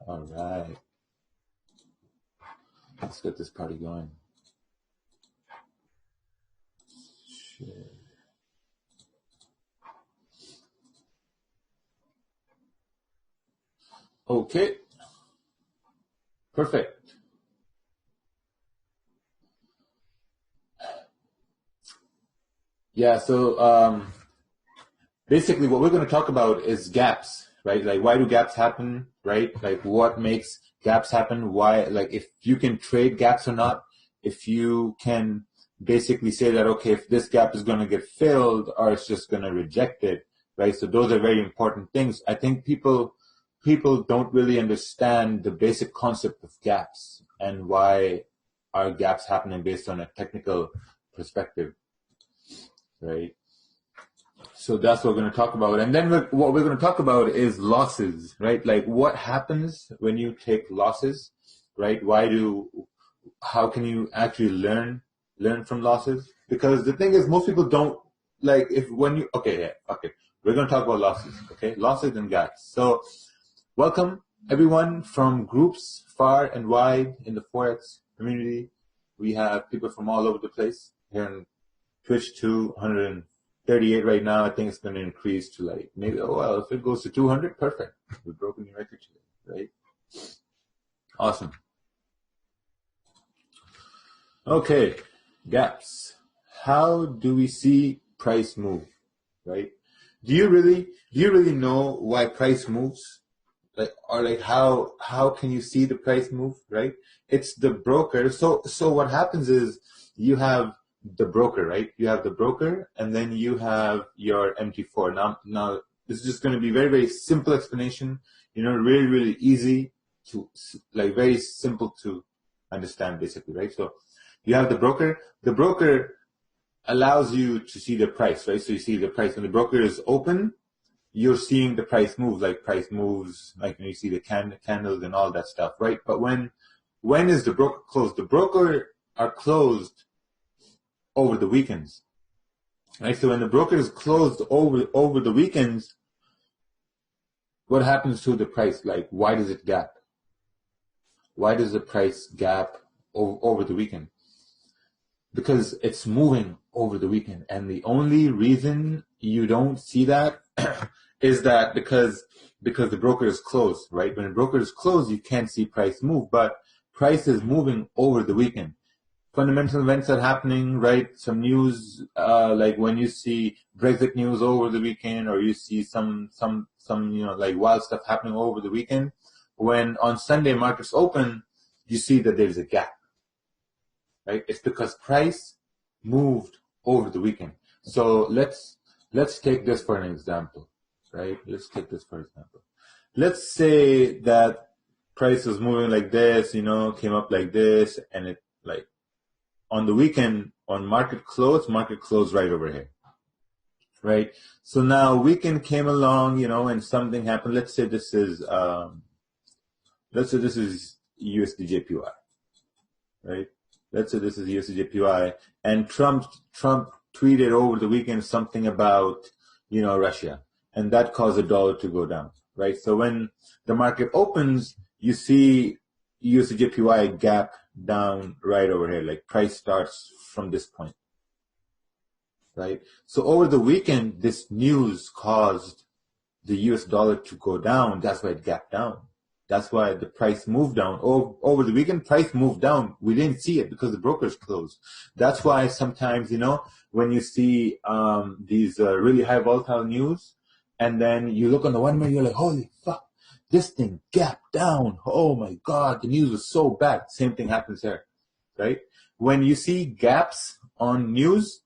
All right. Let's get this party going. Share. Okay. Perfect. Yeah, so basically what we're going to talk about is gaps, right? Like, why do gaps happen, right? Like, what makes gaps happen? Why, like, if you can trade gaps or not, if you can basically say that, okay, if this gap is going to get filled or it's just going to reject it, right? So those are very important things. I think people don't really understand the basic concept of gaps and why are gaps happening based on a technical perspective, right? So that's what we're going to talk about. And then what we're going to talk about is losses, right? Like, what happens when you take losses, right? How can you actually learn from losses? Because the thing is, most people don't, like, we're going to talk about losses, okay? Losses and gaps. So welcome everyone from groups far and wide in the Forex community. We have people from all over the place here in Twitch, 238 right now. I think it's going to increase to, like, maybe, if it goes to 200, perfect. We've broken the record today, right? Awesome. Okay, gaps. How do we see price move, right? Do you really know why price moves? Like, or like, how can you see the price move, right? It's the broker. So what happens is you have the broker, right? You have the broker, and then you have your MT4. Now this is just going to be very, very simple explanation, really, really easy to, like, very simple to understand, basically, right? So you have the broker. The broker allows you to see the price, right? So you see the price when the broker is open, you're seeing the price move, like price moves, like when you see the candles and all that stuff, right? But when is the broker closed? The broker are closed over the weekends, right? So when the broker is closed over the weekends, what happens to the price? Like, why does it gap? Why does the price gap over the weekend? Because it's moving over the weekend. And the only reason you don't see that is that because the broker is closed, right? When the broker is closed, you can't see price move, but price is moving over the weekend. Fundamental events are happening, right? Some news, like when you see Brexit news over the weekend, or you see some like wild stuff happening over the weekend. When on Sunday markets open, you see that there's a gap, right? It's because price moved over the weekend. So let's take this for an example, right? Let's take this for example. Let's say that price was moving like this, came up like this, and it, like, on the weekend, on market close right over here, right? So now weekend came along, and something happened. Let's say this is USD/JPY, right? Let's say this is USD/JPY, and Trump tweeted over the weekend something about, Russia, and that caused the dollar to go down, right? So when the market opens, you see USD/JPY gap down right over here, like price starts from this point, right? So over the weekend, this news caused the US dollar to go down. That's why it gapped down. That's why the price moved down. Over the weekend, price moved down. We didn't see it because the brokers closed. That's why sometimes, when you see these really high volatile news, and then you look on the 1 minute, you're like, holy fuck, this thing gapped down. Oh my God, the news was so bad. Same thing happens here, right? When you see gaps on news,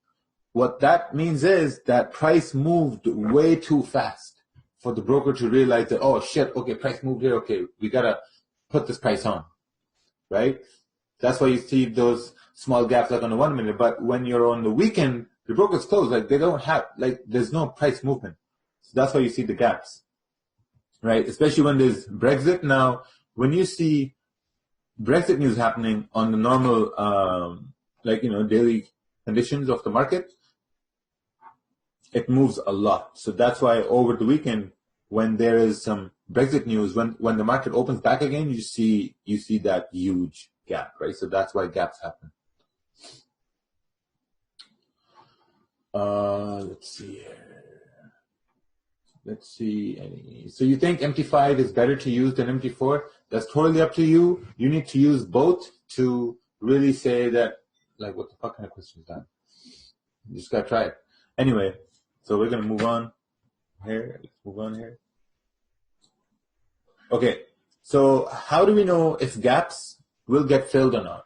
what that means is that price moved way too fast for the broker to realize that, oh shit, okay, price moved here, okay, we gotta put this price on, right? That's why you see those small gaps like on the 1 minute. But when you're on the weekend, the broker's closed, like they don't have, like there's no price movement. So that's why you see the gaps, right? Especially when there's Brexit. Now, when you see Brexit news happening on the normal, daily conditions of the market, it moves a lot. So that's why over the weekend, when there is some Brexit news, when the market opens back again, you see that huge gap, right? So that's why gaps happen. Let's see here. Let's see. So you think MT5 is better to use than MT4? That's totally up to you. You need to use both to really say that, like, what the fuck kind of question is that? You just gotta try it. Anyway, so we're gonna move on here. Let's move on here. Okay, so how do we know if gaps will get filled or not,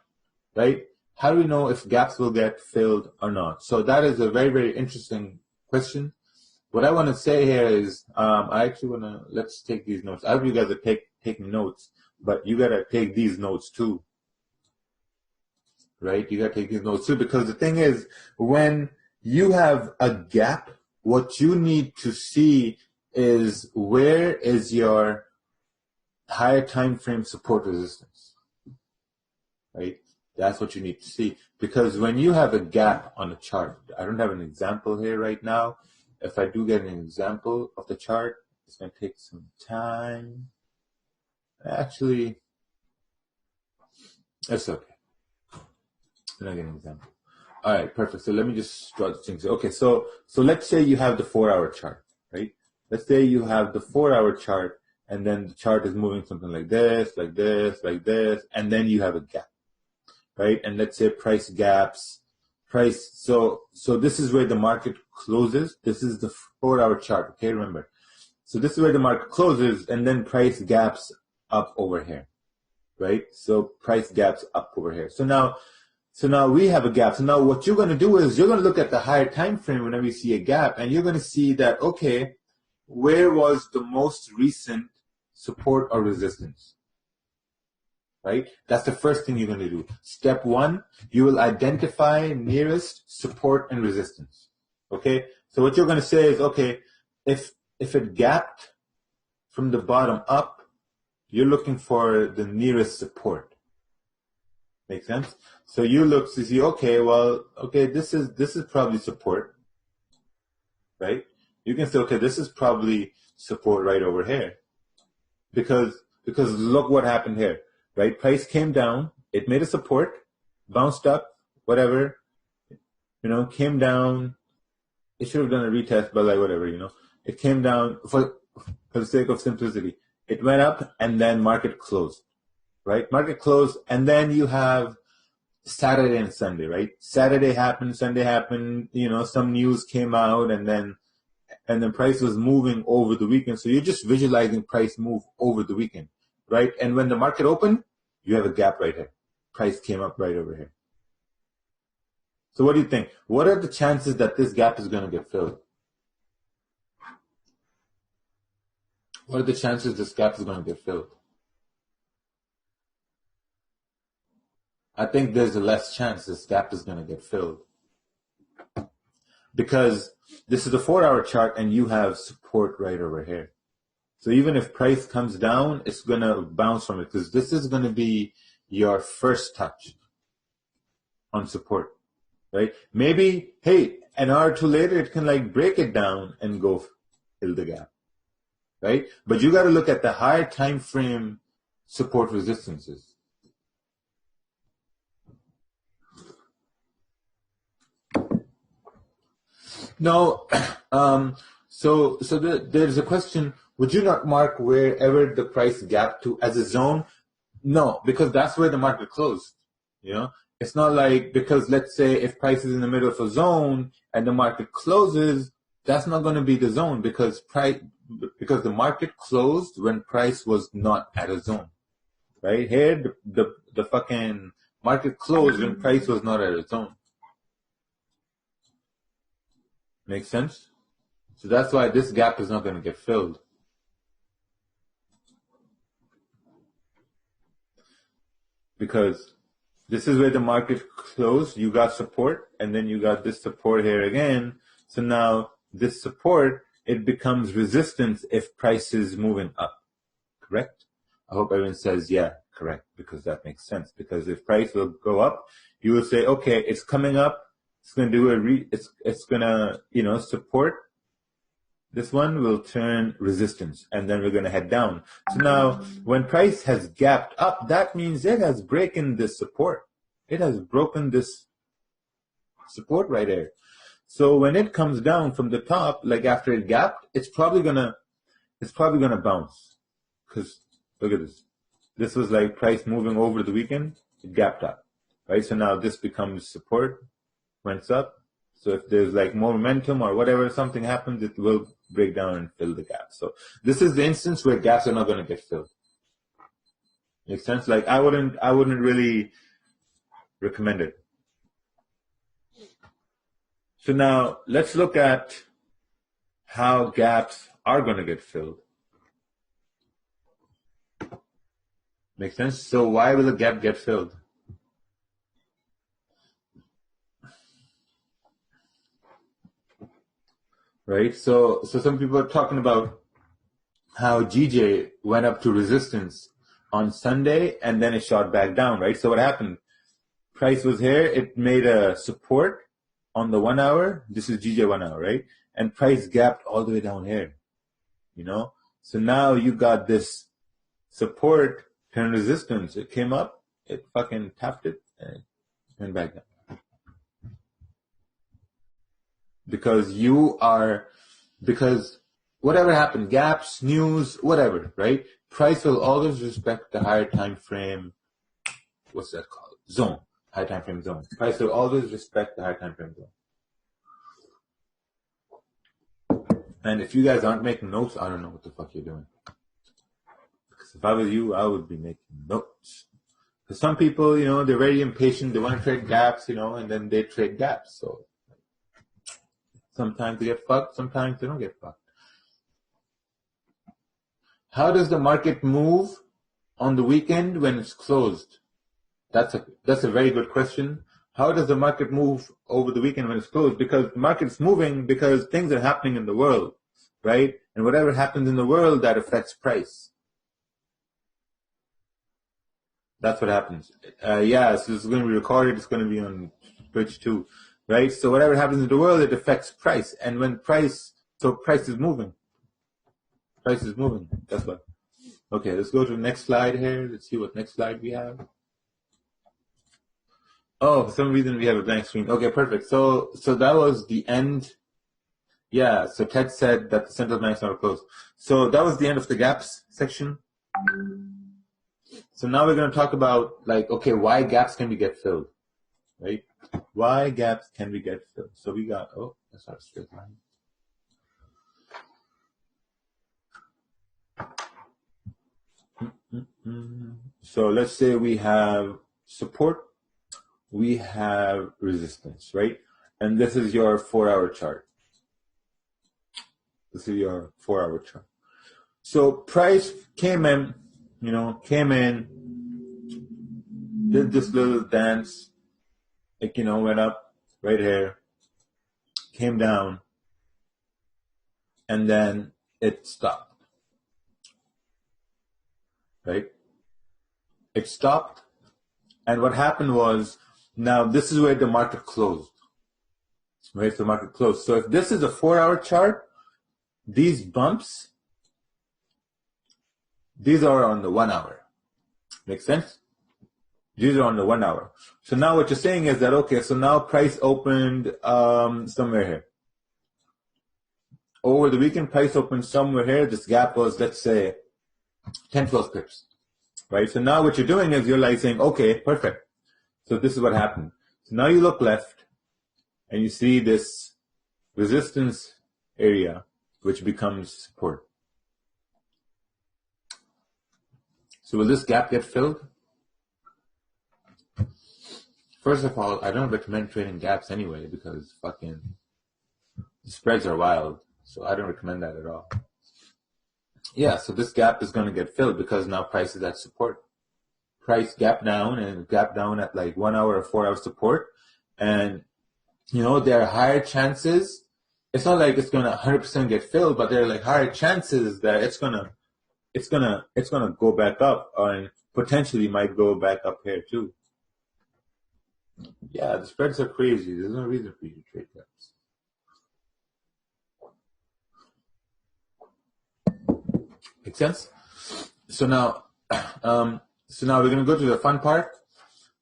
right? How do we know if gaps will get filled or not? So that is a very, very interesting question. What I want to say here is, I actually want to, let's take these notes. I hope you guys are taking notes, but you got to take these notes too, right? You got to take these notes too, because the thing is, when you have a gap, what you need to see is where is your higher time frame support resistance, right? That's what you need to see. Because when you have a gap on a chart, I don't have an example here right now. If I do get an example of the chart, it's going to take some time. Actually, it's okay. I'm not getting an example. All right, perfect. So let me just draw the things. Okay, so let's say you have the 4-hour chart, right? Let's say you have the 4-hour chart, and then the chart is moving something like this, like this, like this, and then you have a gap, right? And let's say price gaps, so this is where the market closes. This is the 4-hour chart, okay, remember. So this is where the market closes, and then price gaps up over here, right? So price gaps up over here. So now we have a gap. So now what you're going to do is you're going to look at the higher time frame whenever you see a gap, and you're going to see that, okay, where was the most recent support or resistance, right? That's the first thing you're going to do. Step one, you will identify nearest support and resistance, okay? So what you're going to say is, okay, if it gapped from the bottom up, you're looking for the nearest support. Make sense? So you look to see, okay, well, okay, this is probably support, right? You can say, okay, this is probably support right over here. Because look what happened here, right? Price came down, it made a support, bounced up, whatever, came down. It should have done a retest, but like whatever, it came down for the sake of simplicity. It went up and then market closed, right? Market closed, and then you have Saturday and Sunday, right? Saturday happened, Sunday happened, some news came out, and then price was moving over the weekend. So you're just visualizing price move over the weekend, right? And when the market opened, you have a gap right here. Price came up right over here. So what do you think? What are the chances that this gap is going to get filled? What are the chances this gap is going to get filled? I think there's a less chance this gap is going to get filled. Because this is a 4-hour chart and you have support right over here. So even if price comes down, it's going to bounce from it, because this is going to be your first touch on support, right? Maybe, hey, an hour or two later, it can like break it down and go fill the gap, right? But you got to look at the higher time frame support resistances. No, there's a question, would you not mark wherever the price gap to as a zone? No, because that's where the market closed, It's not like, because let's say if price is in the middle of a zone and the market closes, that's not going to be the zone, because the market closed when price was not at a zone, right? Here, the fucking market closed when price was not at a zone. Makes sense? So that's why this gap is not going to get filled. Because this is where the market closed, you got support, and then you got this support here again. So now this support, it becomes resistance if price is moving up. Correct? I hope everyone says, yeah, correct, because that makes sense. Because if price will go up, you will say, okay, it's coming up. It's going to do it's going to, support This one will turn resistance, and then we're going to head down. So now, when price has gapped up, that means it has broken this support. It has broken this support right here. So when it comes down from the top, like after it gapped, it's probably gonna bounce. Because look at this. This was like price moving over the weekend. It gapped up, right? So now this becomes support. Went up. So if there's like more momentum or whatever, something happens, it will break down and fill the gap. So this is the instance where gaps are not going to get filled. Makes sense? Like I wouldn't really recommend it. So now let's look at how gaps are going to get filled. Makes sense? So why will a gap get filled? Right? So some people are talking about how GJ went up to resistance on Sunday and then it shot back down, right? So what happened? Price was here. It made a support on the 1 hour. This is GJ 1 hour, right? And price gapped all the way down here, you know? So now you got this support turn resistance. It came up, it fucking tapped it, and it went back down. Because whatever happened, gaps, news, whatever, right? Price will always respect the higher time frame, what's that called? Zone. High time frame zone. Price will always respect the high time frame zone. And if you guys aren't making notes, I don't know what the fuck you're doing. Because if I was you, I would be making notes. Because some people, you know, they're very impatient. They want to trade gaps, you know, and then they trade gaps. So sometimes they get fucked. Sometimes they don't get fucked. How does the market move on the weekend when it's closed? That's a very good question. How does the market move over the weekend when it's closed? Because the market's moving because things are happening in the world, right? And whatever happens in the world, that affects price. That's what happens. So this is going to be recorded. It's going to be on Twitch too, right? So whatever happens in the world, it affects price. And when price is moving. Price is moving. That's what. Okay, let's go to the next slide here. Let's see what next slide we have. Oh, for some reason we have a blank screen. Okay, perfect. So that was the end. Yeah, so Ted said that the central banks are closed. So that was the end of the gaps section. So now we're going to talk about, like, okay, why gaps can we get filled, right? Why gaps can we get filled? So we got, that's our straight line. So let's say we have support. We have resistance, right? And this is your 4-hour chart. This is your 4-hour chart. So price came in, did this little dance, went up right here, came down, and then it stopped, right? It stopped, and what happened was, now this is where the market closed. Right, the market closed. So if this is a 4-hour chart, these bumps, these are on the 1 hour. Make sense? These are on the 1 hour. So now what you're saying is that, okay, so now price opened somewhere here. Over the weekend, price opened somewhere here. This gap was, let's say, 10, 12 pips. Right? So now what you're doing is you're like saying, okay, perfect. So this is what happened. So now you look left and you see this resistance area, which becomes support. So will this gap get filled? First of all, I don't recommend trading gaps anyway because fucking the spreads are wild. So I don't recommend that at all. Yeah, so this gap is going to get filled because now price is at support. Price gap down and gap down at like 1 hour or 4 hour support. And, there are higher chances. It's not like it's going to 100% get filled, but there are like higher chances that it's going to go back up and potentially might go back up here too. Yeah, the spreads are crazy. There's no reason for you to trade gaps. Make sense? So now we're going to go to the fun part.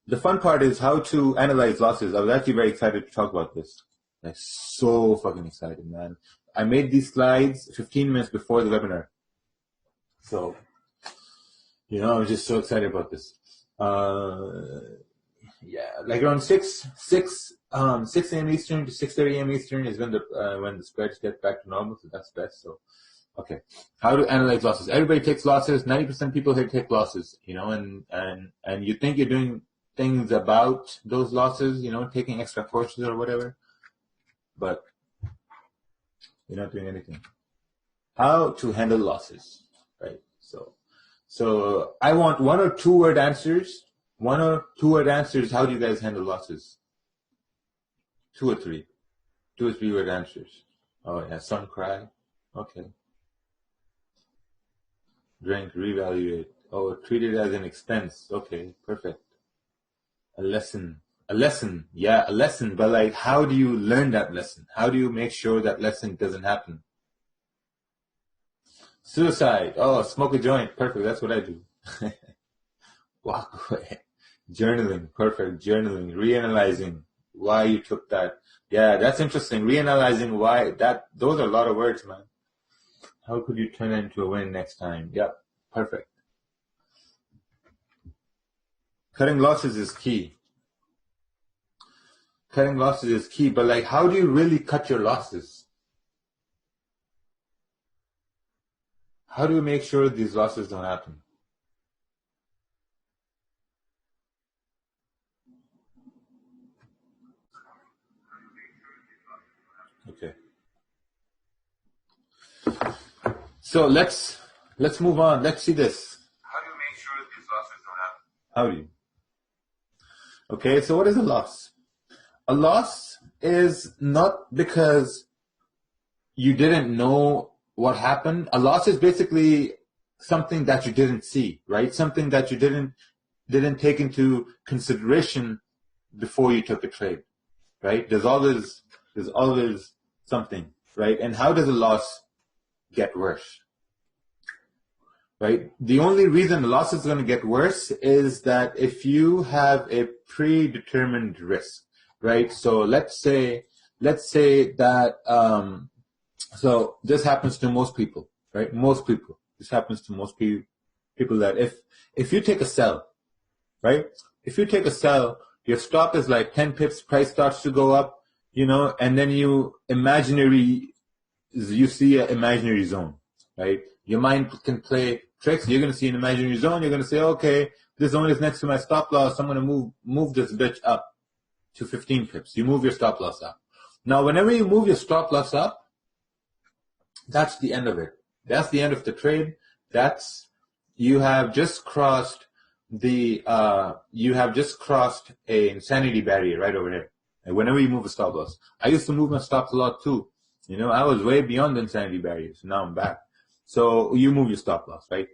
The fun part is how to analyze losses. I was actually very excited to talk about this. I'm so fucking excited, man. I made these slides 15 minutes before the webinar. So, I was just so excited about this. Like around 6 a.m. Eastern to 6:30 a.m. Eastern is when the spreads get back to normal, so that's best. So, okay. How to analyze losses. Everybody takes losses. 90% people here take losses, and you think you're doing things about those losses, taking extra courses or whatever, but you're not doing anything. How to handle losses, right? So I want 1 or 2 word answers. 1 or 2 word answers. How do you guys handle losses? 2 or 3. 2 or 3 word answers. Oh yeah, some cry. Okay. Drink, reevaluate. Oh, treat it as an expense. Okay, perfect. A lesson. Yeah, a lesson. But like, how do you learn that lesson? How do you make sure that lesson doesn't happen? Suicide. Oh, smoke a joint. Perfect. That's what I do. Walk away. Journaling. Perfect. Journaling. Reanalyzing why you took that. Yeah, that's interesting. Reanalyzing why that. Those are a lot of words, man. How could you turn it into a win next time? Yep. Perfect. Cutting losses is key. Cutting losses is key, but like, how do you really cut your losses? How do you make sure these losses don't happen? Okay. So let's move on. Let's see this. How do you make sure these losses don't happen? How do you? Okay, so what is a loss? A loss is not because you didn't know what happened. A loss is basically something that you didn't see, right? Something that you didn't take into consideration before you took a trade, right? There's always something, right? And how does a loss get worse? Right? The only reason the loss is going to get worse is that if you have a predetermined risk, right? So let's say that, so this happens to most people, right? Most people. This happens to most people that if you take a sell, right? If you take a sell, your stop is like 10 pips, price starts to go up, and then you see an imaginary zone, right? Your mind can play tricks. You're going to see an imaginary zone. You're going to say, okay, this zone is next to my stop loss. I'm going to move this bitch up to 15 pips. You move your stop loss up. Now, whenever you move your stop loss up, that's the end of it. That's the end of the trade. You have just crossed a insanity barrier right over here. And whenever you move a stop loss, I used to move my stops a lot too. I was way beyond the insanity barrier. So now I'm back. So you move your stop loss, right?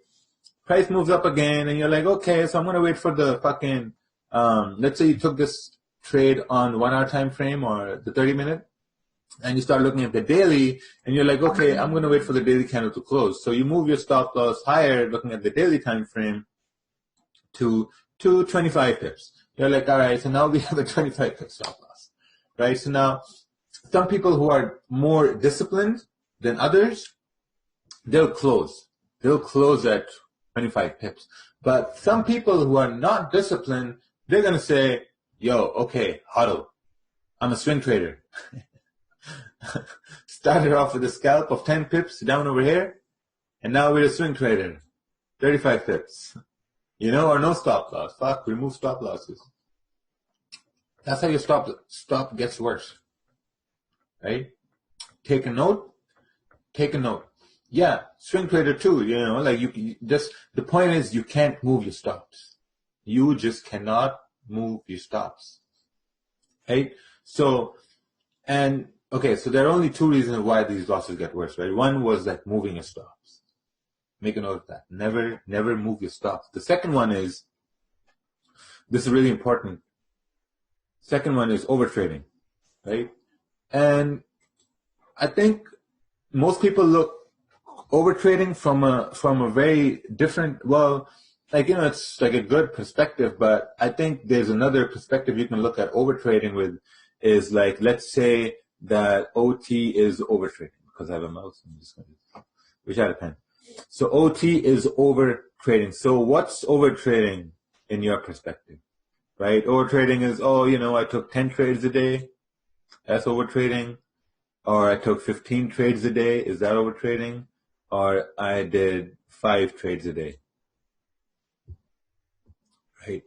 Price moves up again and you're like, okay, so I'm going to wait for the fucking, let's say you took this trade on 1 hour time frame or the 30-minute and you start looking at the daily and you're like, okay, I'm going to wait for the daily candle to close. So you move your stop loss higher looking at the daily time frame to 25 pips. You're like, all right, so now we have a 25 pip stop loss, right? So now some people who are more disciplined than others, they'll close at 25 pips. But some people who are not disciplined, they're going to say, yo, okay, huddle. I'm a swing trader. Started off with a scalp of 10 pips down over here, and now we're a swing trader. 35 pips. Or no stop loss. Fuck, remove stop losses. That's how your stop gets worse. Right? Take a note. Yeah, swing trader too, the point is you can't move your stops. You just cannot move your stops. Right? So there are only 2 reasons why these losses get worse, right? One was like moving your stops. Make a note of that. Never move your stops. The second one is, this is really important. Second one is overtrading, right? And I think most people look overtrading from a very different, well, like, it's like a good perspective, but I think there's another perspective you can look at overtrading with, is like, let's say that OT is overtrading, because I have a mouse. I'm just going to wish I had a pen. So OT is overtrading. So what's overtrading in your perspective, right? Overtrading is, I took 10 trades a day. That's overtrading. Or I took 15 trades a day. Is that overtrading? Or I did 5 trades a day. Right?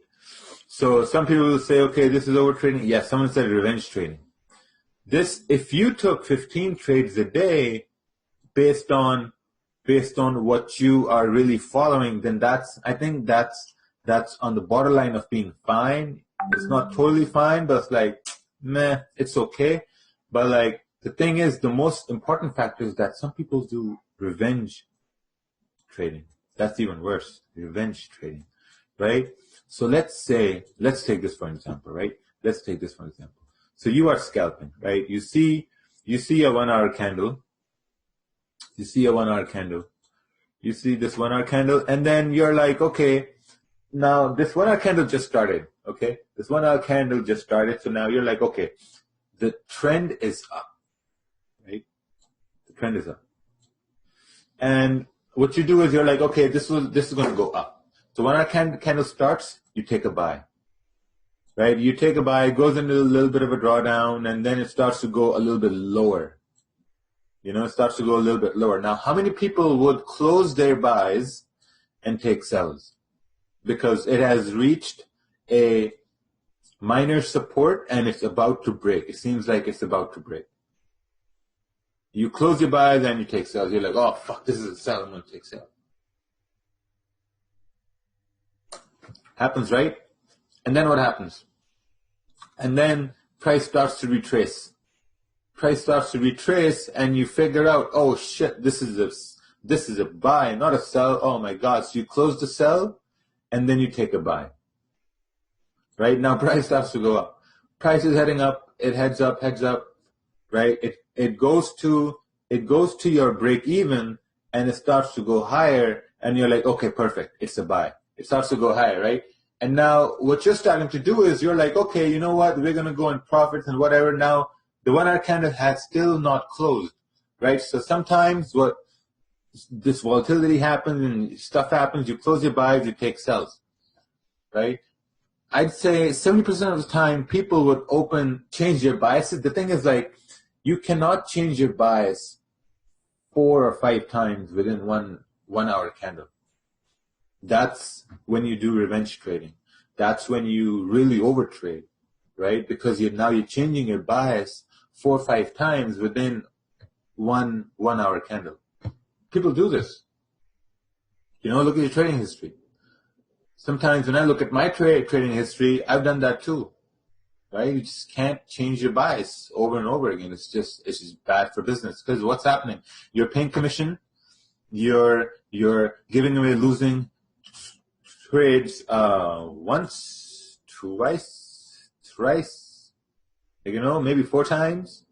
So some people will say, okay, this is overtrading. Yes, someone said revenge trading. If you took 15 trades a day based on what you are really following, then I think that's on the borderline of being fine. It's not totally fine, but it's like, meh, it's okay. But like, the thing is, the most important factor is that some people do revenge trading. That's even worse, revenge trading, right? So let's take this for an example, right? Let's take this for an example. So you are scalping, right? You see a 1 hour candle. You see a 1 hour candle. You see this 1 hour candle, and then you're like, okay, now this 1 hour candle just started, okay? This 1 hour candle just started, so now you're like, okay, the trend is up, right? The trend is up. And what you do is you're like, okay, this is going to go up. So when our candle starts, you take a buy, right? You take a buy, it goes into a little bit of a drawdown, and then it starts to go a little bit lower. It starts to go a little bit lower. Now, how many people would close their buys and take sells? Because it has reached a minor support and it's about to break. It seems like it's about to break. You close your buys and you take sells. You're like, oh, fuck, this is a sell. I'm going to take sell. Happens, right? And then what happens? And then price starts to retrace. Price starts to retrace and you figure out, oh, shit, this is a buy, not a sell. Oh, my God. So you close the sell and then you take a buy. Right? Now price starts to go up. Price is heading up. It heads up, right? It goes to your break even and it starts to go higher and you're like, okay, perfect. It's a buy. It starts to go higher, right? And now what you're starting to do is you're like, okay, you know what? We're going to go in profits and whatever. Now the 1 hour candle has still not closed, right? So sometimes what this volatility happens and stuff happens, you close your buys, you take sells, right? I'd say 70% of the time people would change their biases. The thing is, like, you cannot change your bias 4 or 5 times within one hour candle. That's when you do revenge trading. That's when you really overtrade, right? Because you're changing your bias 4 or 5 times within one hour candle. People do this. Look at your trading history. Sometimes when I look at my trading history, I've done that too, right? You just can't change your bias over and over again. It's just bad for business because what's happening? You're paying commission. You're giving away losing trades once, twice, thrice, maybe 4 times.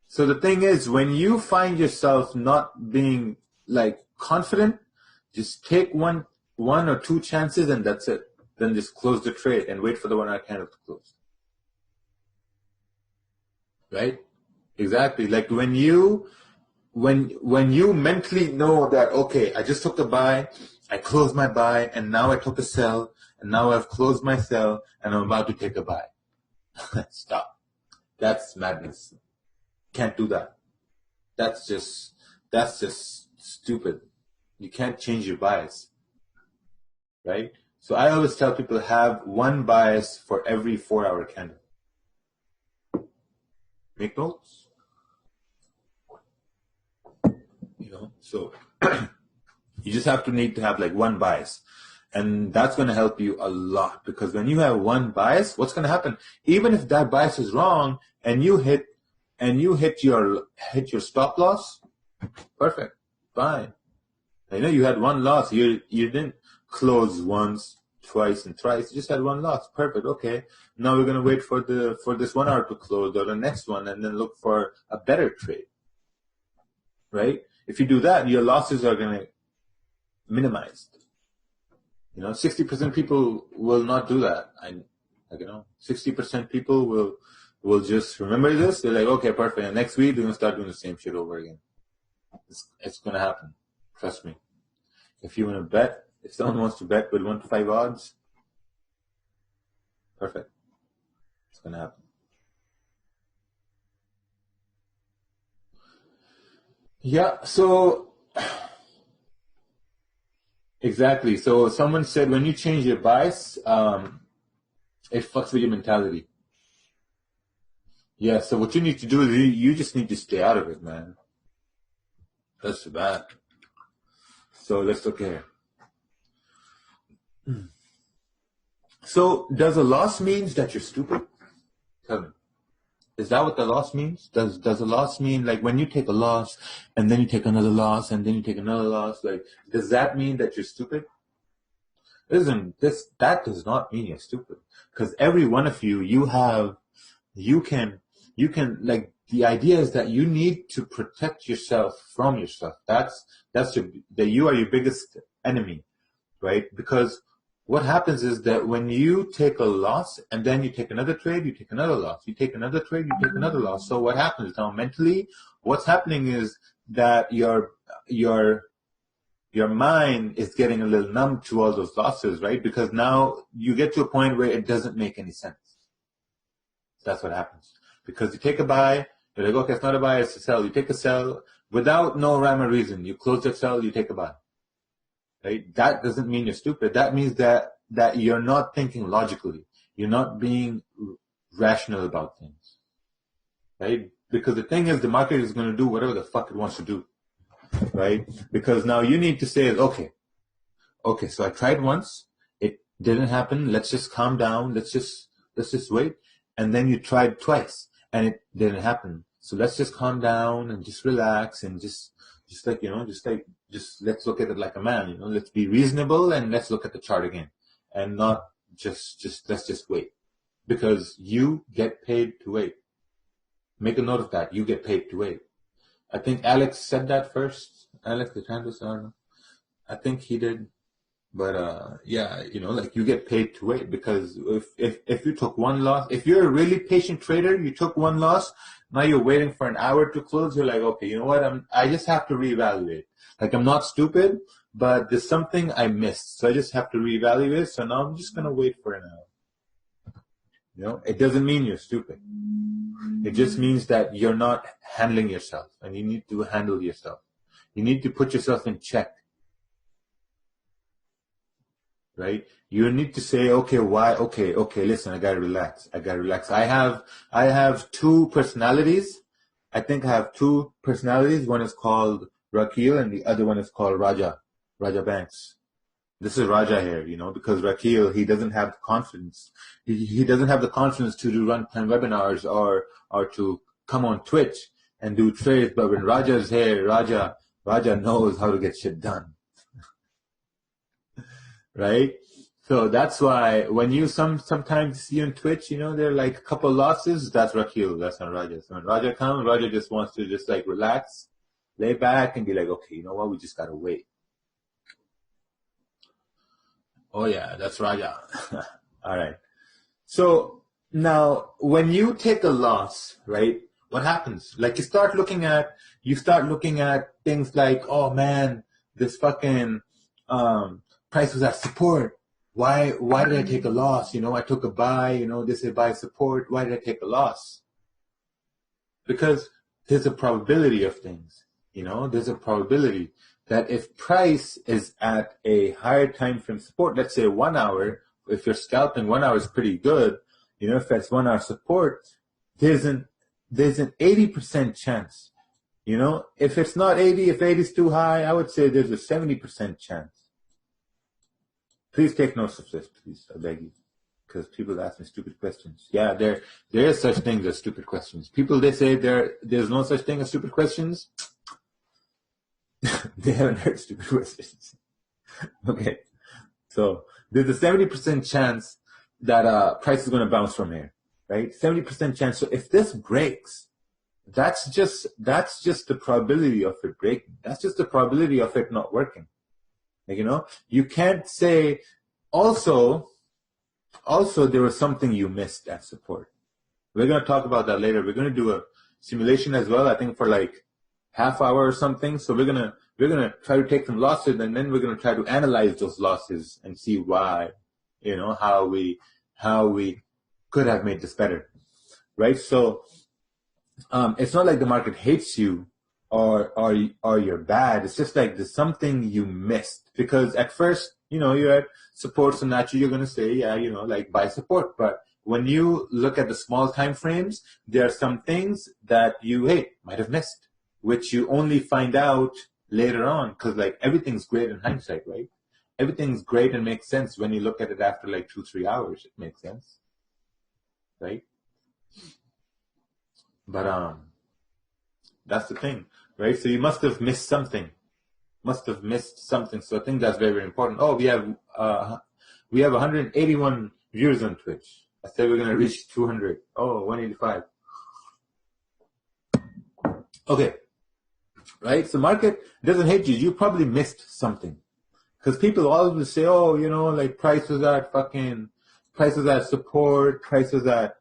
So the thing is, when you find yourself not being like confident, just take one or 2 chances and that's it. Then just close the trade and wait for the 1 hour candle to close. Right? Exactly. Like when you mentally know that, okay, I just took a buy, I closed my buy, and now I took a sell, and now I've closed my sell, and I'm about to take a buy. Stop. That's madness. Can't do that. That's just stupid. You can't change your bias. Right? So I always tell people have 1 bias for every 4 hour candle. Make notes. So you just need to have like 1 bias. And that's going to help you a lot because when you have 1 bias, what's going to happen? Even if that bias is wrong and you hit your stop loss, perfect, fine. You had 1 loss. You didn't close once, twice, and thrice. You just had 1 loss. Perfect. Okay. Now we're going to wait for this 1 hour to close or the next one and then look for a better trade. Right? If you do that, your losses are going to minimize. 60% people will not do that. 60% people will just remember this. They're like, okay, perfect. And next week, they're going to start doing the same shit over again. It's going to happen. Trust me. If you want to bet, if someone wants to bet with 1 to 5 odds, perfect. It's going to happen. Yeah, so exactly. So someone said when you change your bias, it fucks with your mentality. Yeah, so what you need to do is you just need to stay out of it, man. That's too bad. So let's look here. So does a loss means that you're stupid? Tell me. Is that what the loss means? Does a loss mean like when you take a loss and then you take another loss and then you take another loss? Like, does that mean that you're stupid? That does not mean you're stupid. Because every one of you can like, the idea is that you need to protect yourself from yourself. You are your biggest enemy, right? Because what happens is that when you take a loss and then you take another trade, you take another loss. You take another trade, you take another loss. So what happens now mentally, what's happening is that your mind is getting a little numb to all those losses, right? Because now you get to a point where it doesn't make any sense. That's what happens. Because you take a buy, you're like, okay, it's not a buy, it's a sell. You take a sell without no rhyme or reason. You close the sell, you take a buy. Right? That doesn't mean you're stupid. That means that you're not thinking logically. You're not being rational about things. Right? Because the thing is, the market is going to do whatever the fuck it wants to do. Right? Because now you need to say, okay, so I tried once, it didn't happen, let's just calm down, let's just wait. And then you tried twice and it didn't happen. So let's just calm down and just relax and just let's look at it like a man, let's be reasonable and let's look at the chart again and not let's just wait, because you get paid to wait. Make a note of that. You get paid to wait. I think Alex said that first. Alex, the Canvas, I don't know. I think he did. But, yeah, like you get paid to wait, because if you took one loss, if you're a really patient trader, you took one loss, now you're waiting for an hour to close, you're like, okay, you know what? I just have to reevaluate. Like, I'm not stupid, but there's something I missed. So I just have to reevaluate. So now I'm just going to wait for an hour. It doesn't mean you're stupid. It just means that you're not handling yourself, and you need to handle yourself. You need to put yourself in check. Right? You need to say, okay, why? Okay, listen, I gotta relax. I have two personalities. I think I have two personalities. One is called Rakil and the other one is called Raja Banks. This is Raja here, because Rakil, he doesn't have the confidence. He doesn't have the confidence to do runtime webinars or to come on Twitch and do trades. But when Raja is here, Raja knows how to get shit done. Right? So that's why when you sometimes see on Twitch, there are like a couple losses, that's Rakil, that's not Raja. So when Raja comes, Raja just wants to just like relax, lay back and be like, okay, you know what, we just gotta wait. Oh yeah, that's Raja. All right. So now when you take a loss, right, what happens? Like you start looking at things like, oh man, this fucking, price was at support. Why did I take a loss? I took a buy, they say buy support. Why did I take a loss? Because there's a probability of things, there's a probability that if price is at a higher time frame support, let's say 1 hour, if you're scalping 1 hour is pretty good, if that's 1 hour support, there's an 80% chance, if it's not 80, if 80 is too high, I would say there's a 70% chance. Please take notes of this, please, I beg you, because people ask me stupid questions. Yeah, there is such things as stupid questions. People, they say there's no such thing as stupid questions. They haven't heard stupid questions. Okay, so there's a 70% chance that price is going to bounce from here, right? 70% chance. So if this breaks, That's just the probability of it breaking. That's just the probability of it not working. Like, you can't say, also there was something you missed at support. We're going to talk about that later. We're going to do a simulation as well, I think for like half hour or something. So we're going to try to take some losses, and then we're going to try to analyze those losses and see why, how we could have made this better. Right? So, it's not like the market hates you or you're bad. It's just like there's something you missed, because at first, you're at support, so naturally you're going to say, yeah, like buy support. But when you look at the small time frames, there are some things that you might have missed, which you only find out later on, because like everything's great in hindsight, right? Everything's great and makes sense when you look at it after like 2-3 hours. It makes sense, right? But that's the thing, right? So you must have missed something. So I think that's very, very important. Oh, we have 181 viewers on Twitch. I said we're gonna reach 200. Oh, 185. Okay, right? So market doesn't hate you. You probably missed something, because people always say, oh, like price was at support, price was at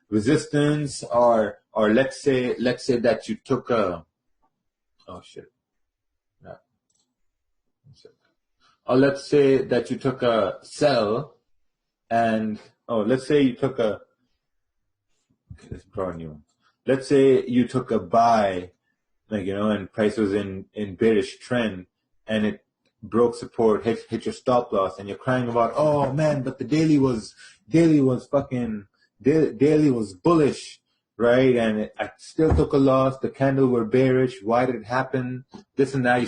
resistance, or let's say that you took a or let's say that you took a sell, and let's say you took let's draw a new one. Let's say you took a buy, like, and price was in bearish trend, and it broke support, hit your stop loss, and you're crying about, oh man, but the daily was bullish, right? And I still took a loss. The candle were bearish. Why did it happen? This and that.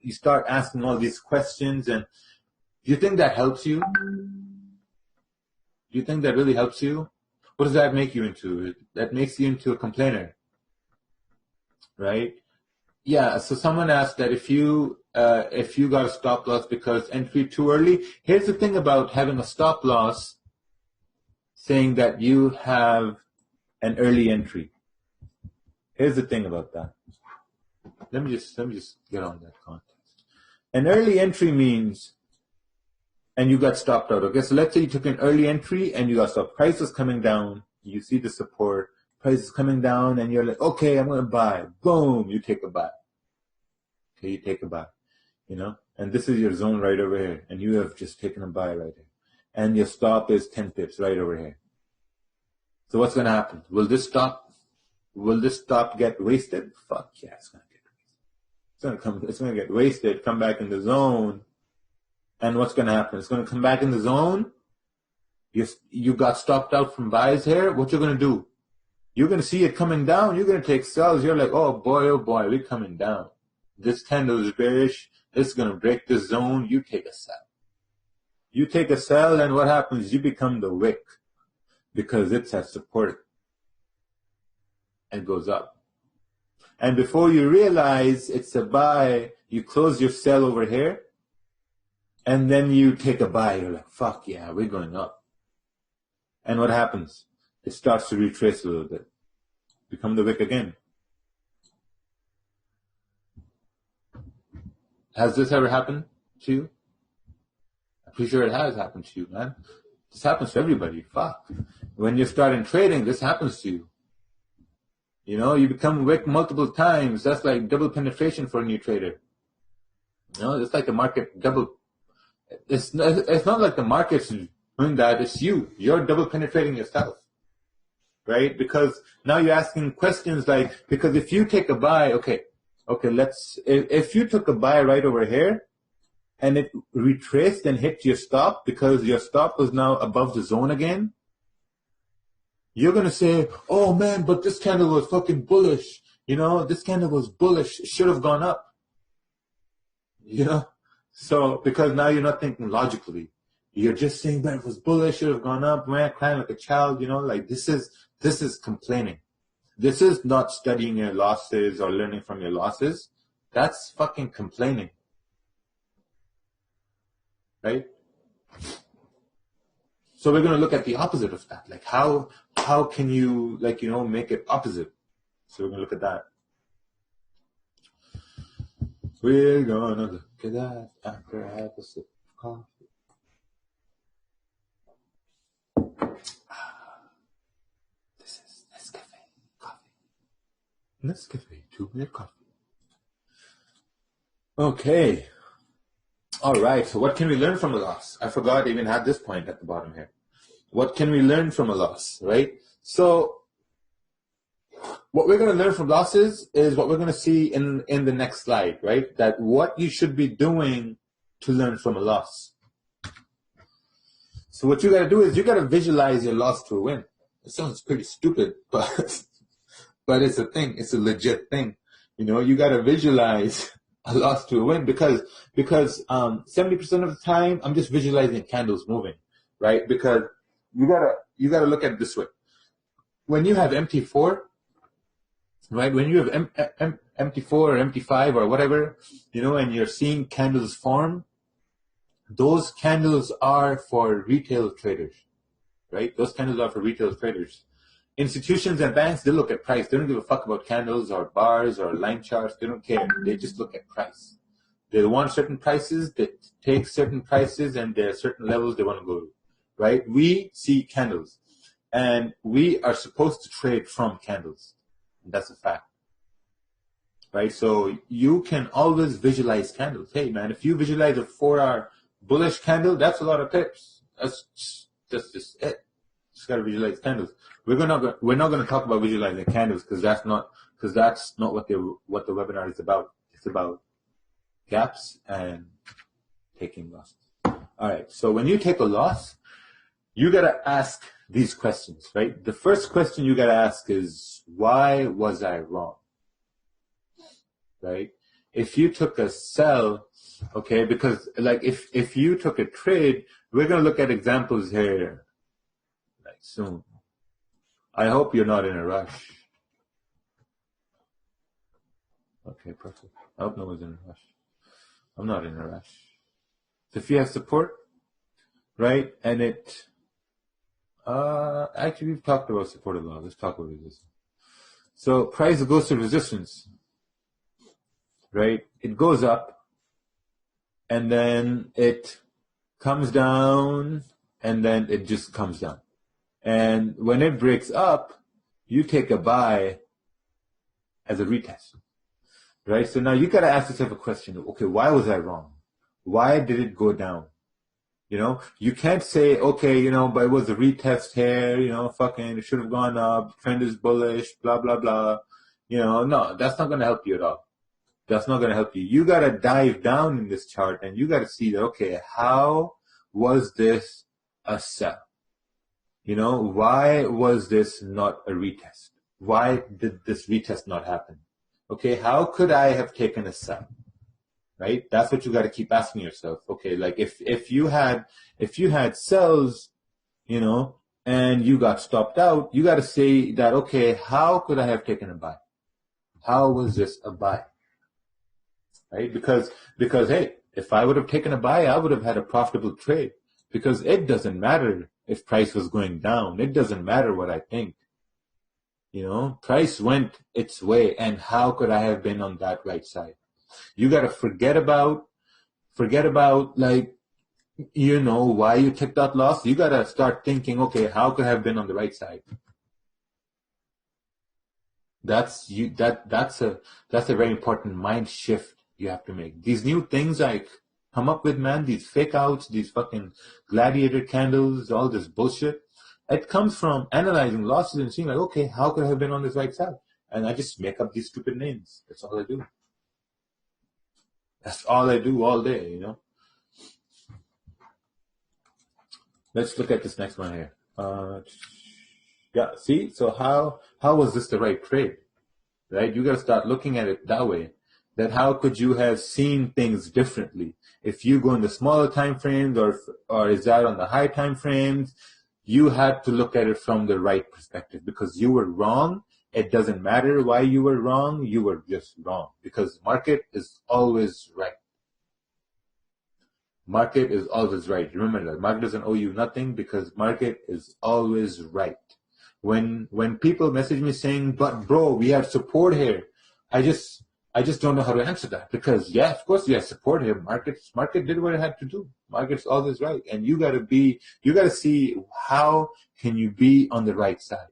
You start asking all these questions, and do you think that helps you? Do you think that really helps you? What does that make you into? That makes you into a complainer, right? Yeah. So someone asked that if you got a stop loss because entry too early. Here's the thing about having a stop loss, saying that you have an early entry. Here's the thing about that. Let me just get on that context. An early entry means, and you got stopped out. Okay, so let's say you took an early entry and you got stopped. Price is coming down. You see the support. Price is coming down, and you're like, okay, I'm going to buy. Boom, you take a buy. Okay, you take a buy. And this is your zone right over here, and you have just taken a buy right here. And your stop is 10 pips right over here. So what's going to happen? Will this stop get wasted? Fuck yeah, it's going to get wasted. It's going to get wasted, come back in the zone. And what's going to happen? It's going to come back in the zone. You got stopped out from buys here. What you're going to do? You're going to see it coming down. You're going to take sells. You're like, oh boy, we're coming down. This candle is bearish. This is going to break this zone. You take a sell. You take a sell, and what happens? You become the wick, because it's at support and goes up. And before you realize it's a buy, you close your sell over here, and then you take a buy. You're like, fuck yeah, we're going up. And what happens? It starts to retrace a little bit. Become the wick again. Has this ever happened to you? I'm pretty sure it has happened to you, man. This happens to everybody. Fuck. When you're starting trading, this happens to you. You become wick multiple times. That's like double penetration for a new trader. It's like the market double. It's not like the market's doing that. It's you. You're double penetrating yourself, right? Because now you're asking questions like, because if you take a buy, okay, if you took a buy right over here, and it retraced and hit your stop because your stop was now above the zone again, you're going to say, oh man, but this candle was fucking bullish. This candle was bullish. It should have gone up. So, because now you're not thinking logically. You're just saying that it was bullish, should have gone up, man, crying like a child, like this is complaining. This is not studying your losses or learning from your losses. That's fucking complaining. Right? So we're going to look at the opposite of that. Like how can you, make it opposite? So we're going to look at that. We're going to look at that after I have a sip of coffee. This is Nescafe coffee. Nescafe 2-minute coffee. Okay. All right. So what can we learn from a loss? I forgot I even had this point at the bottom here. What can we learn from a loss, right? So what we're going to learn from losses is what we're going to see in the next slide, right? That what you should be doing to learn from a loss. So what you got to do is you got to visualize your loss to a win. It sounds pretty stupid, but it's a thing. It's a legit thing. You know, you got to visualize a loss to a win because 70% of the time I'm just visualizing candles moving, right? Because you gotta look at it this way. When you have MT4, right? When you have MT4 or MT5 or whatever, you know, and you're seeing candles form, those candles are for retail traders, right? Those candles are for retail traders. Institutions and banks, they look at price. They don't give a fuck about candles or bars or line charts. They don't care. They just look at price. They want certain prices. They take certain prices, and there are certain levels they want to go to, right? We see candles, and we are supposed to trade from candles. That's a fact, right? So you can always visualize candles. Hey, man, if you visualize a 4-hour bullish candle, that's a lot of pips. That's just it. Just gotta visualize candles. We're not gonna talk about visualizing candles because that's not what the webinar is about. It's about gaps and taking losses. All right. So when you take a loss, you gotta ask these questions, right? The first question you gotta ask is, why was I wrong? Right? If you took a sell, okay, because like if you took a trade, we're gonna look at examples here like soon. I hope you're not in a rush. Okay, perfect. I hope no one's in a rush. I'm not in a rush. So if you have support, right, and it, actually we've talked about support a lot. Let's talk about resistance. So price goes to resistance, right? It goes up, and then it comes down, and then it just comes down. And when it breaks up, you take a buy as a retest, right? So now you got to ask yourself a question. Okay, why was I wrong? Why did it go down? You know, you can't say, okay, you know, but it was a retest here, you know, fucking, it should have gone up, trend is bullish, blah, blah, blah. You know, no, that's not going to help you at all. That's not going to help you. You got to dive down in this chart and you got to see that, okay, how was this a sell? You know, why was this not a retest? Why did this retest not happen? Okay, how could I have taken a sell? Right? That's what you got to keep asking yourself. Okay, like if you had sells, you know, and you got stopped out, you got to say that, okay, how could I have taken a buy? How was this a buy? Right? Because hey, if I would have taken a buy, I would have had a profitable trade. Because it doesn't matter if price was going down. It doesn't matter what I think. You know, price went its way, and how could I have been on that right side? You got to forget about like, you know, why you took that loss. You got to start thinking, okay, how could I have been on the right side? That's a very important mind shift you have to make. These new things I come up with, man, these fake outs, these fucking gladiator candles, all this bullshit. It comes from analyzing losses and seeing like, okay, how could I have been on this right side? And I just make up these stupid names. That's all I do. That's all I do all day, you know. Let's look at this next one here. Yeah, see? So how was this the right trade? Right? You got to start looking at it that way. That how could you have seen things differently? If you go in the smaller time frames or is that on the high time frames, you had to look at it from the right perspective because you were wrong. It doesn't matter why you were wrong. You were just wrong because market is always right. Market is always right. Remember that. Market doesn't owe you nothing because market is always right. When people message me saying, but bro, we have support here, I just don't know how to answer that, because yeah, of course we have support here. Market did what it had to do. Market's always right. And you gotta see how can you be on the right side.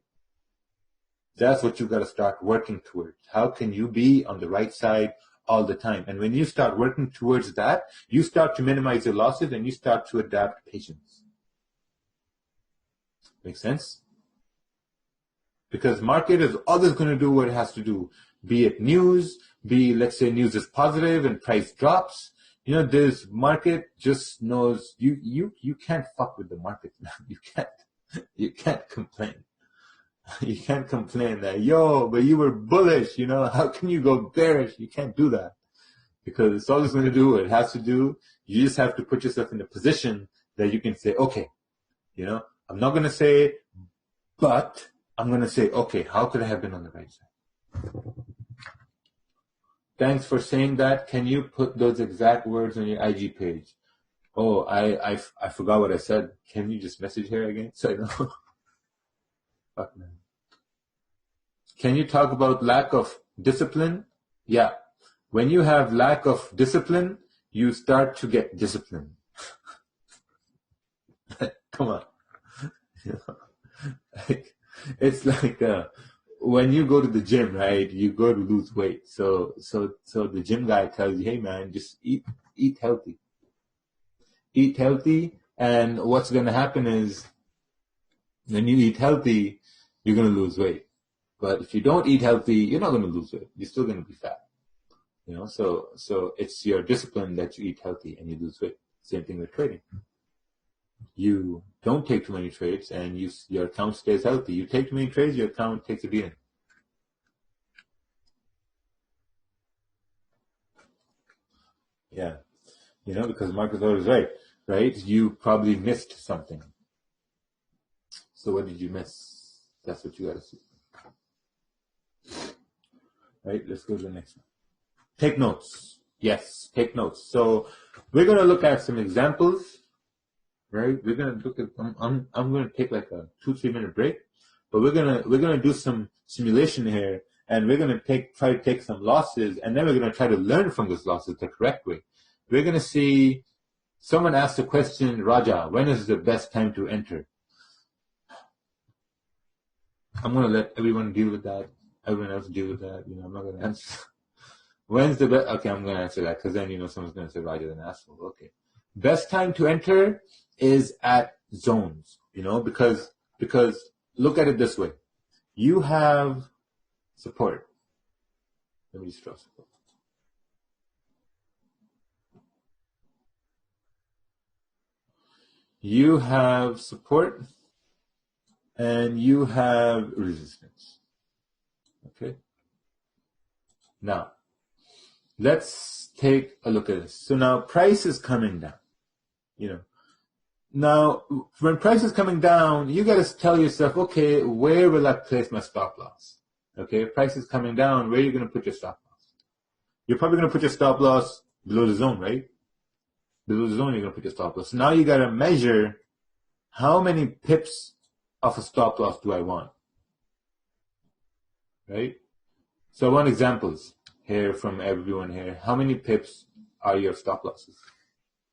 That's what you gotta start working towards. How can you be on the right side all the time? And when you start working towards that, you start to minimize your losses and you start to adapt patience. Make sense? Because market is always going to do what it has to do. Be it news, let's say news is positive and price drops. This market just knows you can't fuck with the market, man. You can't complain. You can't complain that, but you were bullish, how can you go bearish? You can't do that, because it's always going to do what it has to do. You just have to put yourself in a position that you can say, okay, I'm not going to say, but I'm going to say, okay, how could I have been on the right side? Thanks for saying that. Can you put those exact words on your IG page? Oh, I forgot what I said. Can you just message her again so I know? Fuck, man. Can you talk about lack of discipline? Yeah. When you have lack of discipline, you start to get disciplined. Come on. It's like when you go to the gym, right? You go to lose weight. So the gym guy tells you, hey man, just eat healthy. Eat healthy, and what's going to happen is when you eat healthy, you're going to lose weight. But if you don't eat healthy, you're not going to lose weight. You're still going to be fat. So it's your discipline that you eat healthy and you lose weight. Same thing with trading. You don't take too many trades and your account stays healthy. You take too many trades, your account takes a beating. Yeah. Because the market's always right? You probably missed something. So what did you miss? That's what you got to see. Right? Let's go to the next one. Take notes. Yes, take notes. So we're going to look at some examples. Right? We're gonna look at. I'm gonna take like a 2-3 minute break, but we're gonna do some simulation here, and we're gonna try to take some losses, and then we're gonna try to learn from those losses the correct way. We're gonna see. Someone asked the question, Raja, when is the best time to enter? I'm gonna let everyone deal with that. Everyone else deal with that. I'm not gonna answer. When's the best? Okay, I'm gonna answer that because then someone's gonna say Raja, then ask. Okay, best time to enter is at zones, because look at it this way. You have support. Let me just draw support. You have support and you have resistance. Okay. Now, let's take a look at this. So now price is coming down, Now, when price is coming down, you got to tell yourself, okay, where will I place my stop loss? Okay, if price is coming down, where are you going to put your stop loss? You're probably going to put your stop loss below the zone, right? Below the zone, you're going to put your stop loss. So now you got to measure how many pips of a stop loss do I want, right? So I want examples here from everyone here. How many pips are your stop losses?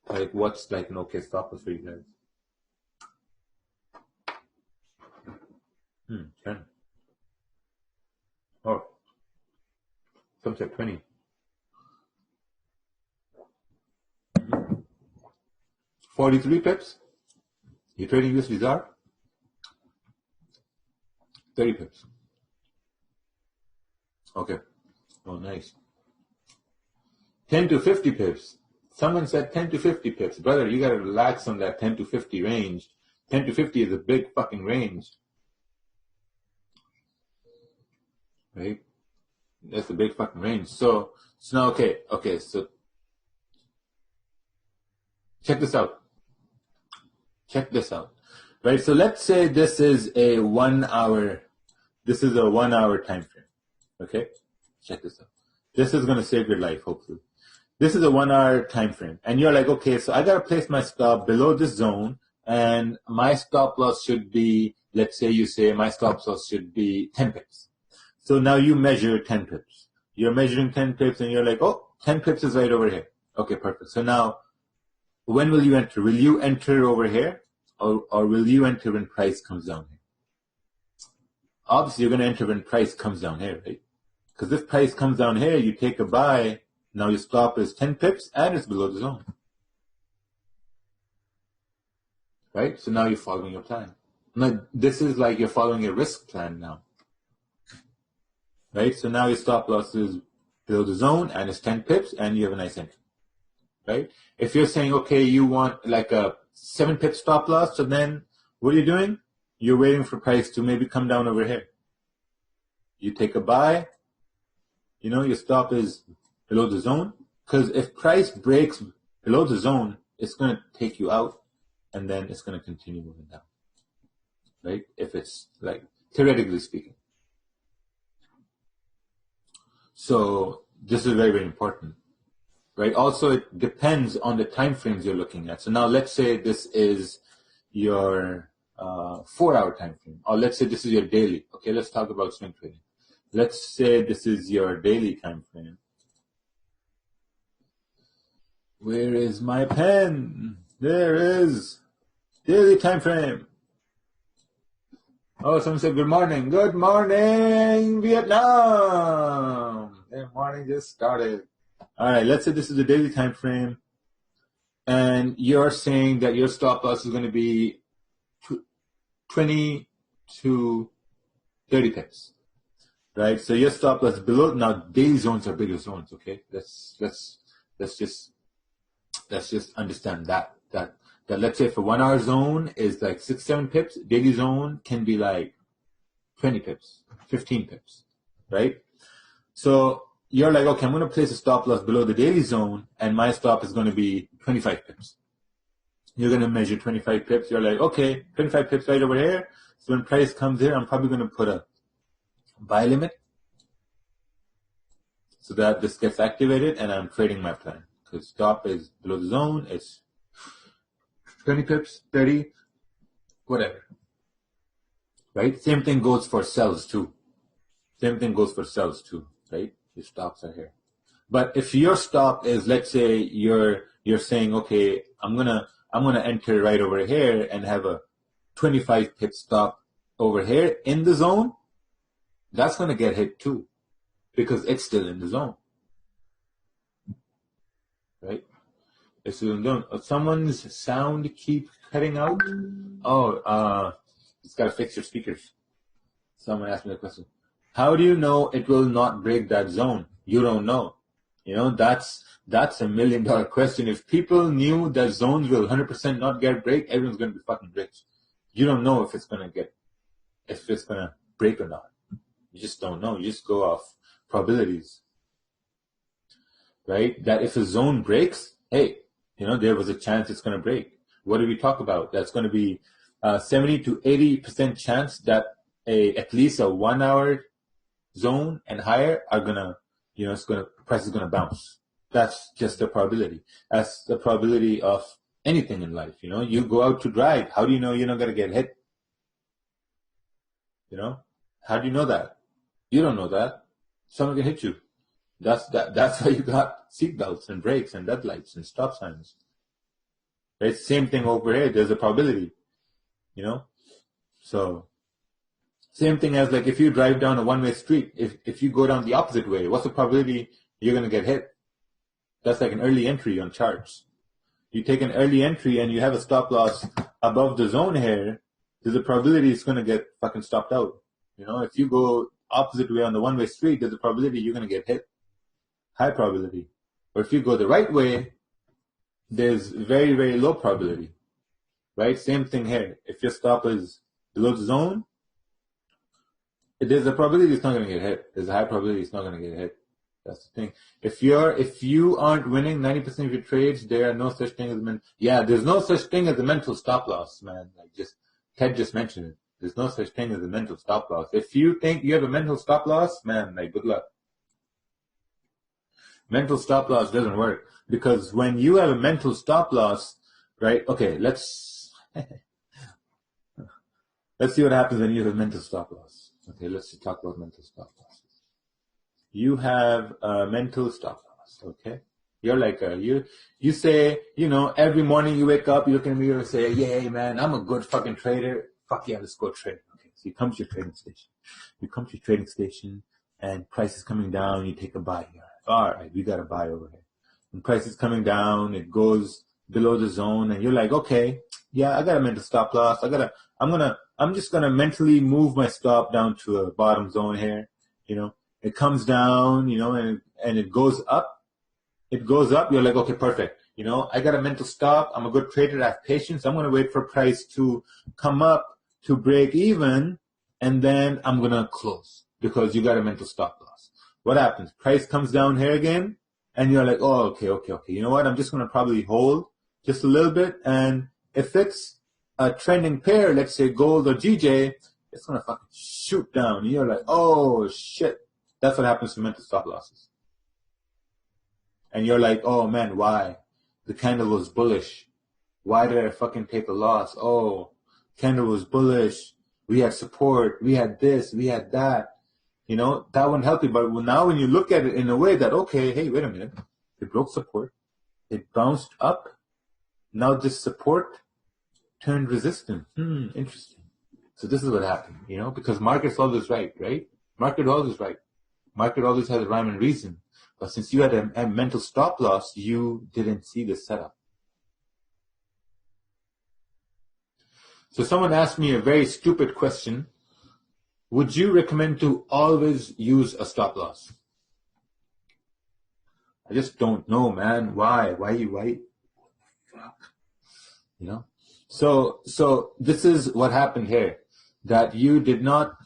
Like, what's like an okay stop loss for you guys? 10. Oh, some said 20. 43 pips. You're trading USD ZAR? 30 pips. Okay. Oh, nice. 10 to 50 pips. Someone said 10 to 50 pips. Brother, you got to relax on that 10 to 50 range. 10 to 50 is a big fucking range. Right? That's a big fucking range. So now, okay, so check this out. Right? So let's say this is a 1 hour time frame. Okay? Check this out. This is going to save your life, hopefully. This is a 1 hour time frame. And you're like, okay, so I got to place my stop below this zone, and my stop loss should be let's say you say my stop loss should be 10 pips. So now you measure 10 pips. You're measuring 10 pips and you're like, oh, 10 pips is right over here. Okay, perfect. So now, when will you enter? Will you enter over here or will you enter when price comes down here? Obviously, you're going to enter when price comes down here, right? Because if price comes down here, you take a buy. Now your stop is 10 pips and it's below the zone. Right? So now you're following your plan. Now, this is like you're following a risk plan now. Right? So now your stop loss is below the zone and it's 10 pips and you have a nice entry. Right? If you're saying, okay, you want like a 7 pip stop loss, so then what are you doing? You're waiting for price to maybe come down over here. You take a buy. You know, your stop is below the zone. Because if price breaks below the zone, it's going to take you out and then it's going to continue moving down. Right? If it's like, theoretically speaking. So this is very, very important. Right? Also, it depends on the time frames you're looking at. So now let's say this is your 4-hour time frame, or let's say this is your daily. Okay, let's talk about swing trading. Let's say this is your daily time frame. Where is my pen? There is daily time frame. Oh, someone said good morning. Good morning, Vietnam. Their morning just started. All right, let's say this is the daily time frame, and you're saying that your stop loss is going to be 20 to 30 pips, right? So your stop loss below. Now daily zones are bigger zones. Okay, let's just understand that let's say for 1 hour zone is like 6-7 pips. Daily zone can be like 20 pips, 15 pips, right? So you're like, okay, I'm going to place a stop loss below the daily zone, and my stop is going to be 25 pips. You're going to measure 25 pips. You're like, okay, 25 pips right over here. So when price comes here, I'm probably going to put a buy limit so that this gets activated, and I'm trading my plan. Because stop is below the zone. It's 20 pips, 30, whatever. Right? Same thing goes for sells too. Right? Your stops are here. But if your stop is, let's say you're saying, okay, I'm gonna enter right over here and have a 25 pip stop over here in the zone, that's gonna get hit too, because it's still in the zone. Right? It's still in the zone. Someone's sound keep cutting out. Oh, it's gotta fix your speakers. Someone asked me a question. How do you know it will not break that zone? You don't know. You know, that's $1 million question. If people knew that zones will 100% not get break, everyone's going to be fucking rich. You don't know if it's going to break or not. You just don't know. You just go off probabilities. Right? That if a zone breaks, hey, you know, there was a chance it's going to break. What did we talk about? That's going to be 70 to 80% chance that at least a 1 hour zone and higher are gonna, you know, price is gonna bounce. That's just the probability. That's the probability of anything in life. You know, you go out to drive. How do you know you're not gonna get hit? You know, how do you know that? You don't know that. Someone can hit you. That's why you got seatbelts and brakes and deadlights and stop signs. Right? Same thing over here. There's a probability. You know, so. Same thing as like if you drive down a one-way street, if you go down the opposite way, what's the probability you're going to get hit? That's like an early entry on charts. You take an early entry and you have a stop loss above the zone here, there's a probability it's going to get fucking stopped out. You know, if you go opposite way on the one-way street, there's a probability you're going to get hit. High probability. Or if you go the right way, there's very, very low probability. Right? Same thing here. If your stop is below the zone, there's a probability it's not going to get hit. There's a high probability it's not going to get hit. That's the thing. If you aren't winning 90% of your trades, there are no such thing as there's no such thing as a mental stop loss, man. Ted just mentioned it. There's no such thing as a mental stop loss. If you think you have a mental stop loss, man, like good luck. Mental stop loss doesn't work because when you have a mental stop loss, right? Okay, let's Let's see what happens when you have mental stop loss. Okay, let's just talk about mental stop losses. You have a mental stop loss, okay? You're like, you say, every morning you wake up, you look in the mirror and say, yeah, man, I'm a good fucking trader. Fuck yeah, let's go trade. Okay, so you come to your trading station. You come to your trading station and price is coming down, you take a buy here. All right, we got a buy over here. When price is coming down, it goes below the zone and you're like, okay, yeah, I got a mental stop loss. I'm just gonna mentally move my stop down to a bottom zone here. It comes down, and it goes up. It goes up. You're like, okay, perfect. I got a mental stop. I'm a good trader. I have patience. I'm going to wait for price to come up to break even, and then I'm going to close because you got a mental stop loss. What happens? Price comes down here again, and you're like, oh, okay. You know what? I'm just going to probably hold just a little bit, and if it's a trending pair, let's say gold or GJ, it's going to fucking shoot down. And you're like, oh, shit. That's what happens to mental stop losses. And you're like, oh man, why? The candle was bullish. Why did I fucking take a loss? Oh, candle was bullish. We had support. We had this. We had that. That wouldn't help you. But now when you look at it in a way that, okay, hey, wait a minute. It broke support. It bounced up. Now this support turned resistant. Interesting. So this is what happened, because market's always right? Market always right. Market always has a rhyme and reason. But since you had a mental stop loss, you didn't see the setup. So someone asked me a very stupid question. Would you recommend to always use a stop loss? I just don't know, man. Why? Fuck. So this is what happened here. That you did not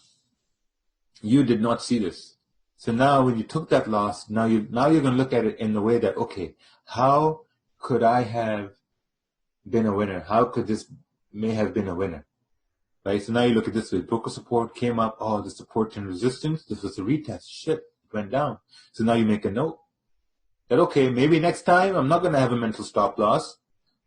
see this. So now when you took that loss, now you're going to look at it in the way that, okay, how could I have been a winner? How could this may have been a winner? Right? So now you look at this way. Broker support came up. Oh, the support and resistance. This was a retest. Shit, it went down. So now you make a note that, okay, maybe next time I'm not going to have a mental stop loss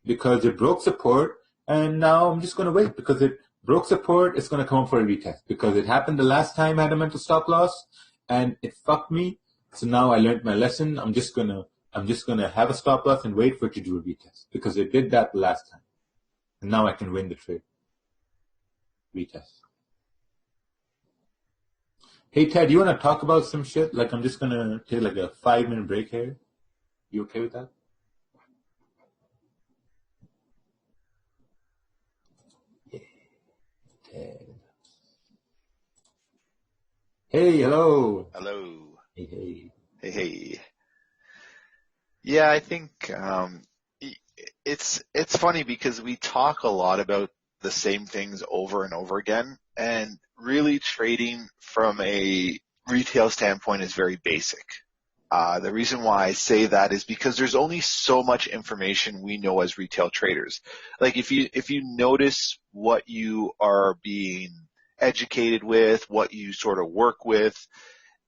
because it broke support. And now I'm just going to wait because it broke support. It's going to come up for a retest because it happened the last time I had a mental stop loss. And it fucked me. So now I learned my lesson. I'm just gonna have a stop loss and wait for it to do a retest because it did that the last time. And now I can win the trade. Retest. Hey Ted, you wanna talk about some shit? Like I'm just gonna take like a 5-minute break here. You okay with that? Ted. Hey, hello. Hello. Hey. Yeah, I think it's funny because we talk a lot about the same things over and over again, and really trading from a retail standpoint is very basic. The reason why I say that is because there's only so much information we know as retail traders. Like if you notice what you are being educated with, what you sort of work with,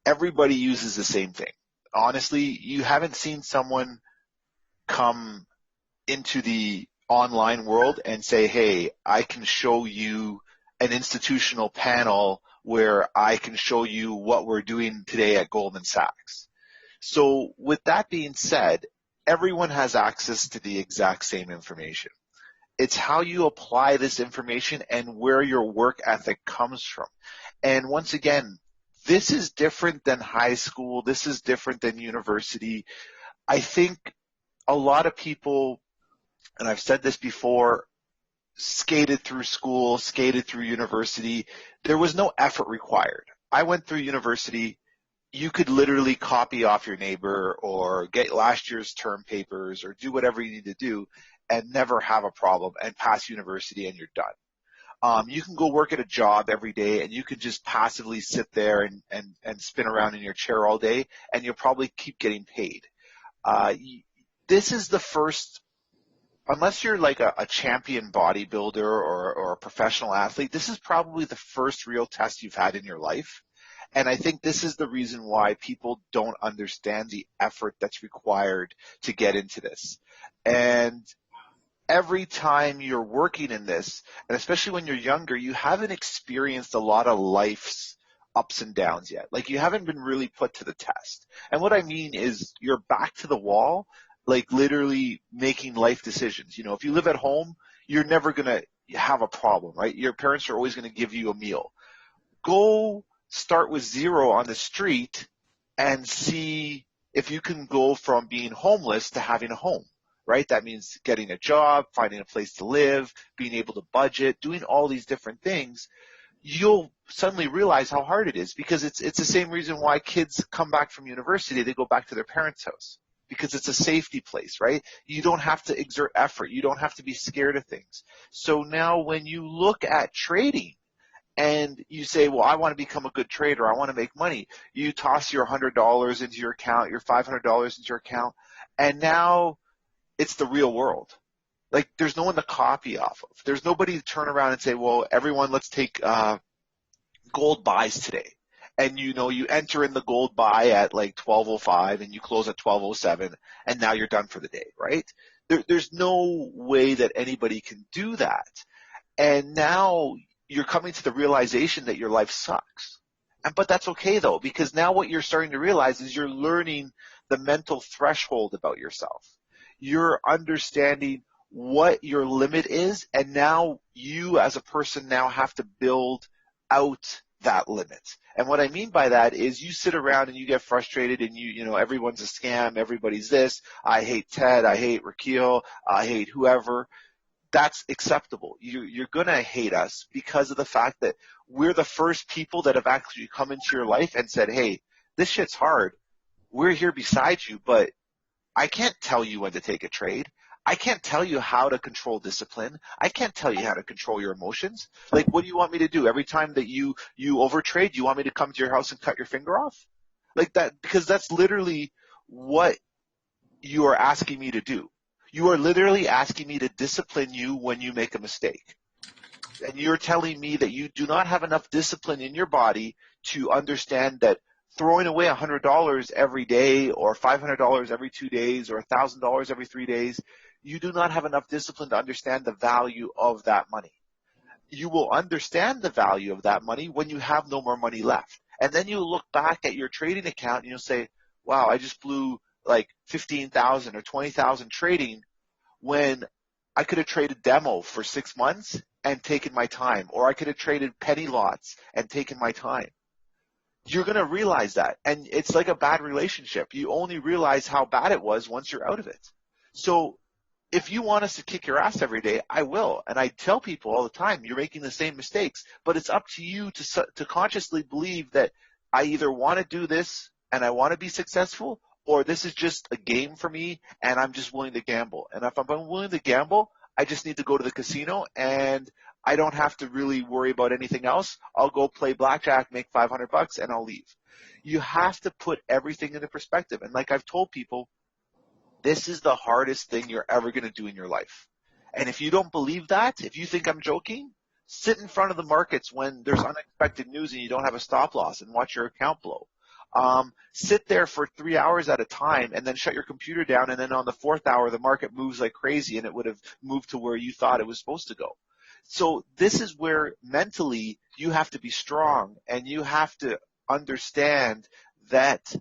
everybody uses the same thing. Honestly, you haven't seen someone come into the online world and say, hey, I can show you an institutional panel where I can show you what we're doing today at Goldman Sachs. So with that being said, everyone has access to the exact same information. It's how you apply this information and where your work ethic comes from. And once again, this is different than high school. This is different than university. I think a lot of people, and I've said this before, skated through school, skated through university. There was no effort required. I went through university. You could literally copy off your neighbor or get last year's term papers or do whatever you need to do and never have a problem and pass university and you're done. You can go work at a job every day and you can just passively sit there and spin around in your chair all day and you'll probably keep getting paid. This is the first, unless you're like a champion bodybuilder or a professional athlete, this is probably the first real test you've had in your life. And I think this is the reason why people don't understand the effort that's required to get into this. And every time you're working in this, and especially when you're younger, you haven't experienced a lot of life's ups and downs yet. Like you haven't been really put to the test. And what I mean is you're back to the wall, like literally making life decisions. You know, if you live at home, you're never going to have a problem, right? Your parents are always going to give you a meal. Go start with zero on the street and see if you can go from being homeless to having a home. Right? That means getting a job, finding a place to live, being able to budget, doing all these different things. You'll suddenly realize how hard it is, because it's the same reason why kids come back from university, they go back to their parents' house, because it's a safety place, right? You don't have to exert effort. You don't have to be scared of things. So now when you look at trading and you say, well, I want to become a good trader, I want to make money, you toss your $100 into your account, your $500 into your account, and now it's the real world. Like there's no one to copy off of. There's nobody to turn around and say, well, everyone, let's take gold buys today. And you know, you enter in the gold buy at like 12:05 and you close at 12:07 and now you're done for the day, right? There's no way that anybody can do that. And now you're coming to the realization that your life sucks. But that's okay though, because now what you're starting to realize is you're learning the mental threshold about yourself. You're understanding what your limit is, and now you as a person now have to build out that limit. And what I mean by that is you sit around and you get frustrated and you know, everyone's a scam, everybody's this, I hate Ted, I hate Rakil, I hate whoever. That's acceptable. You're going to hate us because of the fact that we're the first people that have actually come into your life and said, hey, this shit's hard. We're here beside you, but I can't tell you when to take a trade. I can't tell you how to control discipline. I can't tell you how to control your emotions. Like, what do you want me to do? Every time that you overtrade, you want me to come to your house and cut your finger off? Like that, because that's literally what you are asking me to do. You are literally asking me to discipline you when you make a mistake. And you're telling me that you do not have enough discipline in your body to understand that throwing away $100 every day or $500 every 2 days or $1,000 every 3 days, you do not have enough discipline to understand the value of that money. You will understand the value of that money when you have no more money left. And then you look back at your trading account and you'll say, wow, I just blew like 15,000 or 20,000 trading when I could have traded demo for 6 months and taken my time, or I could have traded penny lots and taken my time. You're going to realize that. And it's like a bad relationship. You only realize how bad it was once you're out of it. So if you want us to kick your ass every day, I will. And I tell people all the time, you're making the same mistakes, but it's up to you to consciously believe that I either want to do this and I want to be successful, or this is just a game for me and I'm just willing to gamble. And if I'm willing to gamble, I just need to go to the casino and I don't have to really worry about anything else. I'll go play blackjack, make $500 and I'll leave. You have to put everything into perspective. And like I've told people, this is the hardest thing you're ever going to do in your life. And if you don't believe that, if you think I'm joking, sit in front of the markets when there's unexpected news and you don't have a stop loss and watch your account blow. Sit there for 3 hours at a time and then shut your computer down, and then on the 4th hour the market moves like crazy and it would have moved to where you thought it was supposed to go. So this is where mentally you have to be strong and you have to understand that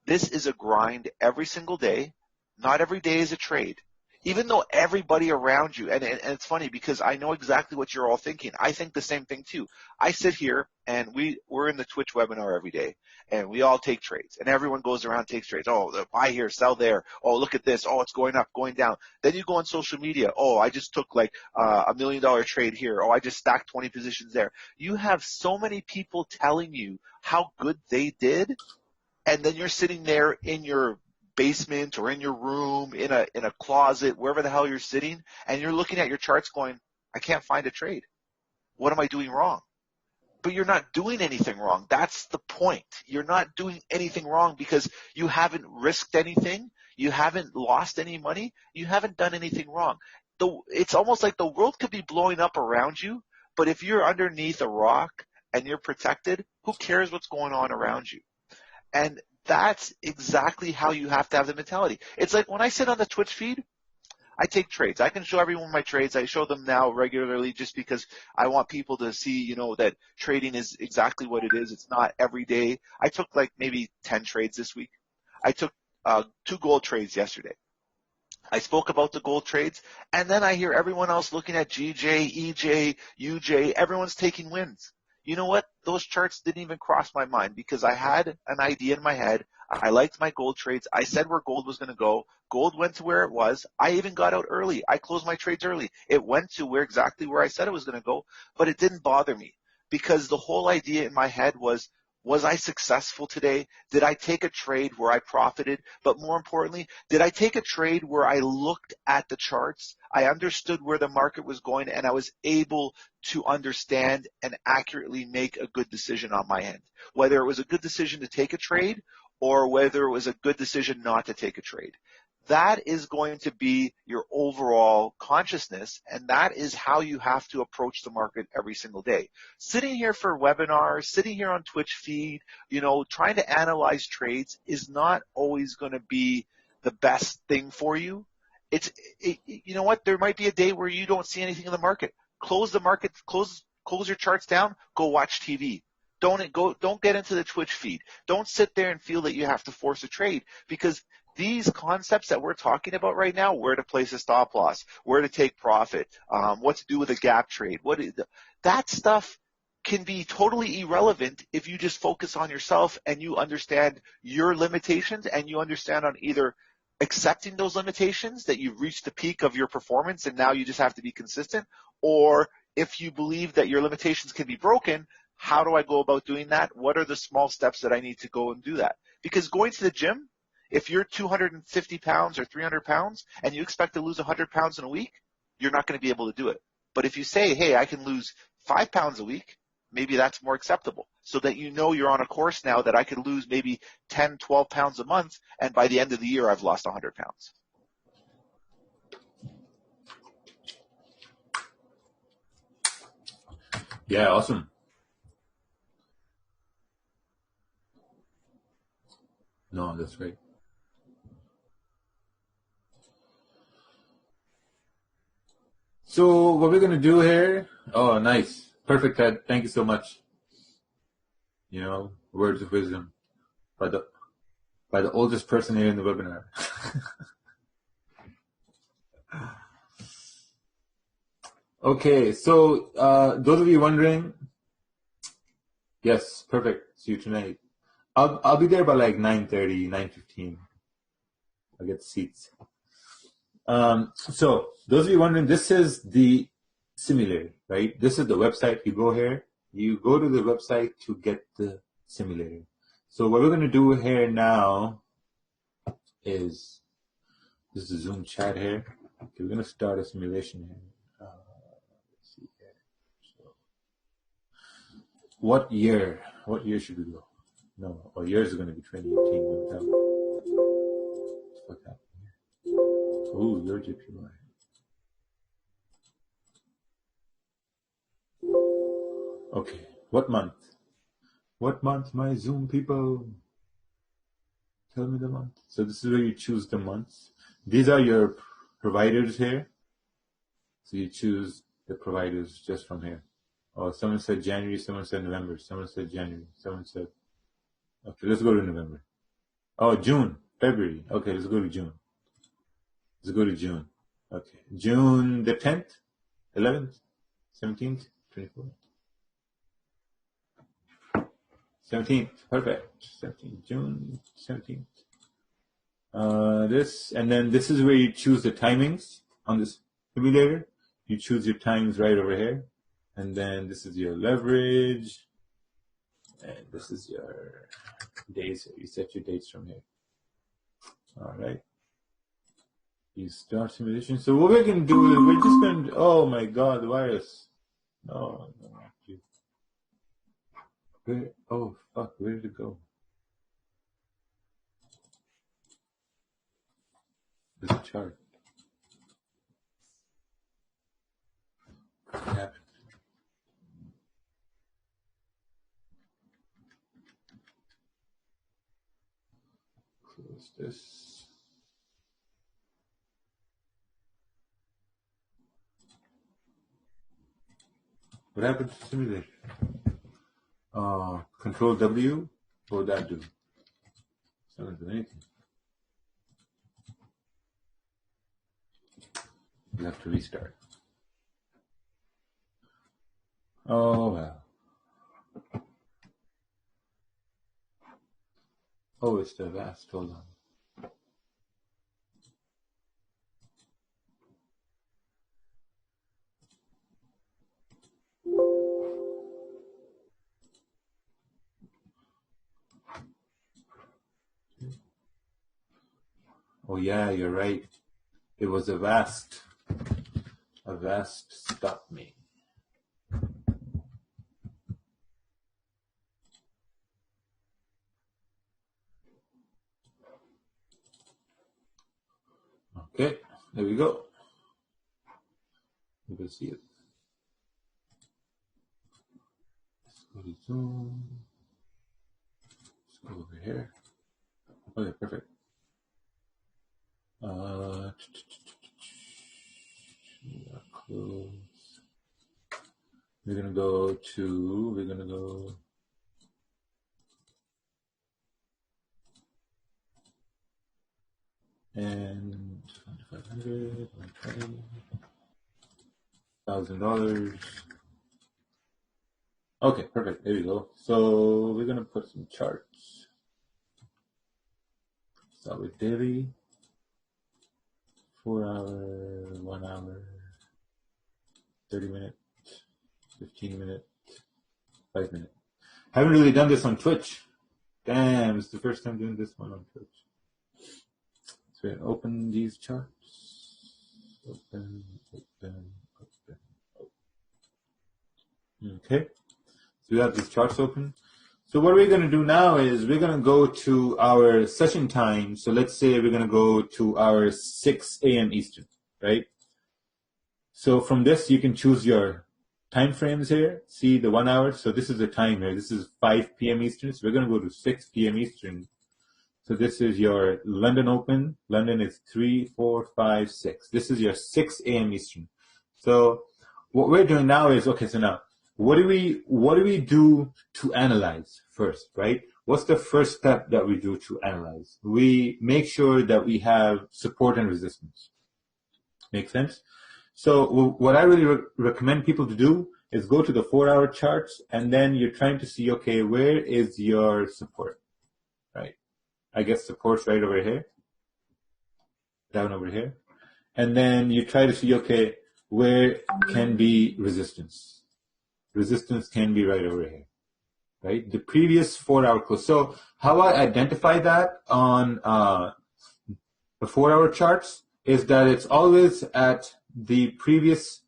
this is a grind every single day. Not every day is a trade. Even though everybody around you, and it's funny because I know exactly what you're all thinking. I think the same thing too. I sit here and we're in the Twitch webinar every day and we all take trades and everyone goes around and takes trades. Oh, buy here, sell there. Oh, look at this. Oh, it's going up, going down. Then you go on social media. Oh, I just took like $1 million trade here. Oh, I just stacked 20 positions there. You have so many people telling you how good they did, and then you're sitting there in your basement or in your room, in a closet, wherever the hell you're sitting, and you're looking at your charts going, I can't find a trade. What am I doing wrong? But you're not doing anything wrong. That's the point. You're not doing anything wrong because you haven't risked anything. You haven't lost any money. You haven't done anything wrong. It's almost like the world could be blowing up around you, but if you're underneath a rock and you're protected, who cares what's going on around you? And that's exactly how you have to have the mentality. It's like when I sit on the Twitch feed, I take trades. I can show everyone my trades. I show them now regularly just because I want people to see, that trading is exactly what it is. It's not every day. I took like maybe 10 trades this week. I took 2 gold trades yesterday. I spoke about the gold trades, and then I hear everyone else looking at GJ, EJ, UJ. Everyone's taking wins. You know what? Those charts didn't even cross my mind because I had an idea in my head. I liked my gold trades. I said where gold was going to go. Gold went to where it was. I even got out early. I closed my trades early. It went to exactly where I said it was going to go, but it didn't bother me because the whole idea in my head was I successful today? Did I take a trade where I profited? But more importantly, did I take a trade where I looked at the charts, I understood where the market was going, and I was able to understand and accurately make a good decision on my end? Whether it was a good decision to take a trade or whether it was a good decision not to take a trade. That is going to be your overall consciousness, and that is how you have to approach the market every single day. Sitting here for webinars, sitting here on Twitch feed, trying to analyze trades is not always going to be the best thing for you. You know what? There might be a day where you don't see anything in the market. Close the market, close your charts down, go watch TV. Don't get into the Twitch feed. Don't sit there and feel that you have to force a trade, because these concepts that we're talking about right now, where to place a stop loss, where to take profit, what to do with a gap trade, that stuff can be totally irrelevant if you just focus on yourself and you understand your limitations and you understand on either accepting those limitations, that you've reached the peak of your performance and now you just have to be consistent, or if you believe that your limitations can be broken, how do I go about doing that? What are the small steps that I need to go and do that? Because going to the gym, if you're 250 pounds or 300 pounds and you expect to lose 100 pounds in a week, you're not going to be able to do it. But if you say, hey, I can lose 5 pounds a week, maybe that's more acceptable, so that you're on a course now that I could lose maybe 10, 12 pounds a month, and by the end of the year, I've lost 100 pounds. Yeah, awesome. No, that's great. So what we're going to do here, oh, nice. Perfect, Ted. Thank you so much. Words of wisdom by the oldest person here in the webinar. Okay, so those of you wondering, yes, perfect. See you tonight. I'll be there by like 9:30, 9:15. I'll get the seats. So those of you wondering, this is the simulator, right? This is the website. You go here, you go to the website to get the simulator. So what we're going to do here now is, this is a Zoom chat here. Okay, we're going to start a simulation here. Let's see here. So, what year should we go? No, our years are going to be 2018. What's happening here? Oh, your JPY. Okay, what month? What month, my Zoom people? Tell me the month. So this is where you choose the months. These are your providers here. So you choose the providers just from here. Oh, someone said January, someone said November, someone said January, someone said... Okay, let's go to November. Oh, June, February. Okay, let's go to June. Let's go to June. Okay, June the 10th, 11th, 17th, 24th. 17th, perfect. 17th, June 17th. And then this is where you choose the timings on this simulator. You choose your times right over here. And then this is your leverage. And this is your days. You set your dates from here. All right. You start simulation. So what we're going to do is we're just going to, oh my God, the virus. No, not you. Where, oh, fuck, where did it go? There's a chart. What happened? Close this. What happened to simulate? Control W. What would that do? It's not going to do anything. You have to restart. Oh, well. Oh, it's the vast. Hold on. Oh, yeah, you're right. It was a vast stop me. Okay, there we go. You can see it. Let's go to Zoom. Let's go over here. Okay, perfect. Close. We're gonna go and $2,500, $120,000. Okay, perfect. There we go. So we're gonna put some charts. Start with daily, 4 hour, 1 hour, 30 minute, 15 minute, 5 minute. Haven't really done this on Twitch. Damn, it's the first time doing this one on Twitch. So we open these charts. Open. Okay. So we have these charts open. So what we're going to do now is we're going to go to our session time. So let's say we're going to go to our 6 a.m. Eastern, right? So from this, you can choose your time frames here. See the 1 hour. So this is the time here. This is 5 p.m. Eastern. So we're going to go to 6 p.m. Eastern. So this is your London Open. London is 3, 4, 5, 6. This is your 6 a.m. Eastern. So what we're doing now is, okay, so now, what do we do to analyze first, right? What's the first step that we do to analyze? We make sure that we have support and resistance. Make sense? So what I really recommend people to do is go to the 4 hour charts, and then you're trying to see, okay, where is your support, right? I guess support's right over here, down over here. And then you try to see, okay, where can be resistance? Resistance can be right over here, right? The previous 4 hour close. So how I identify that on the 4 hour charts is that it's always at the previous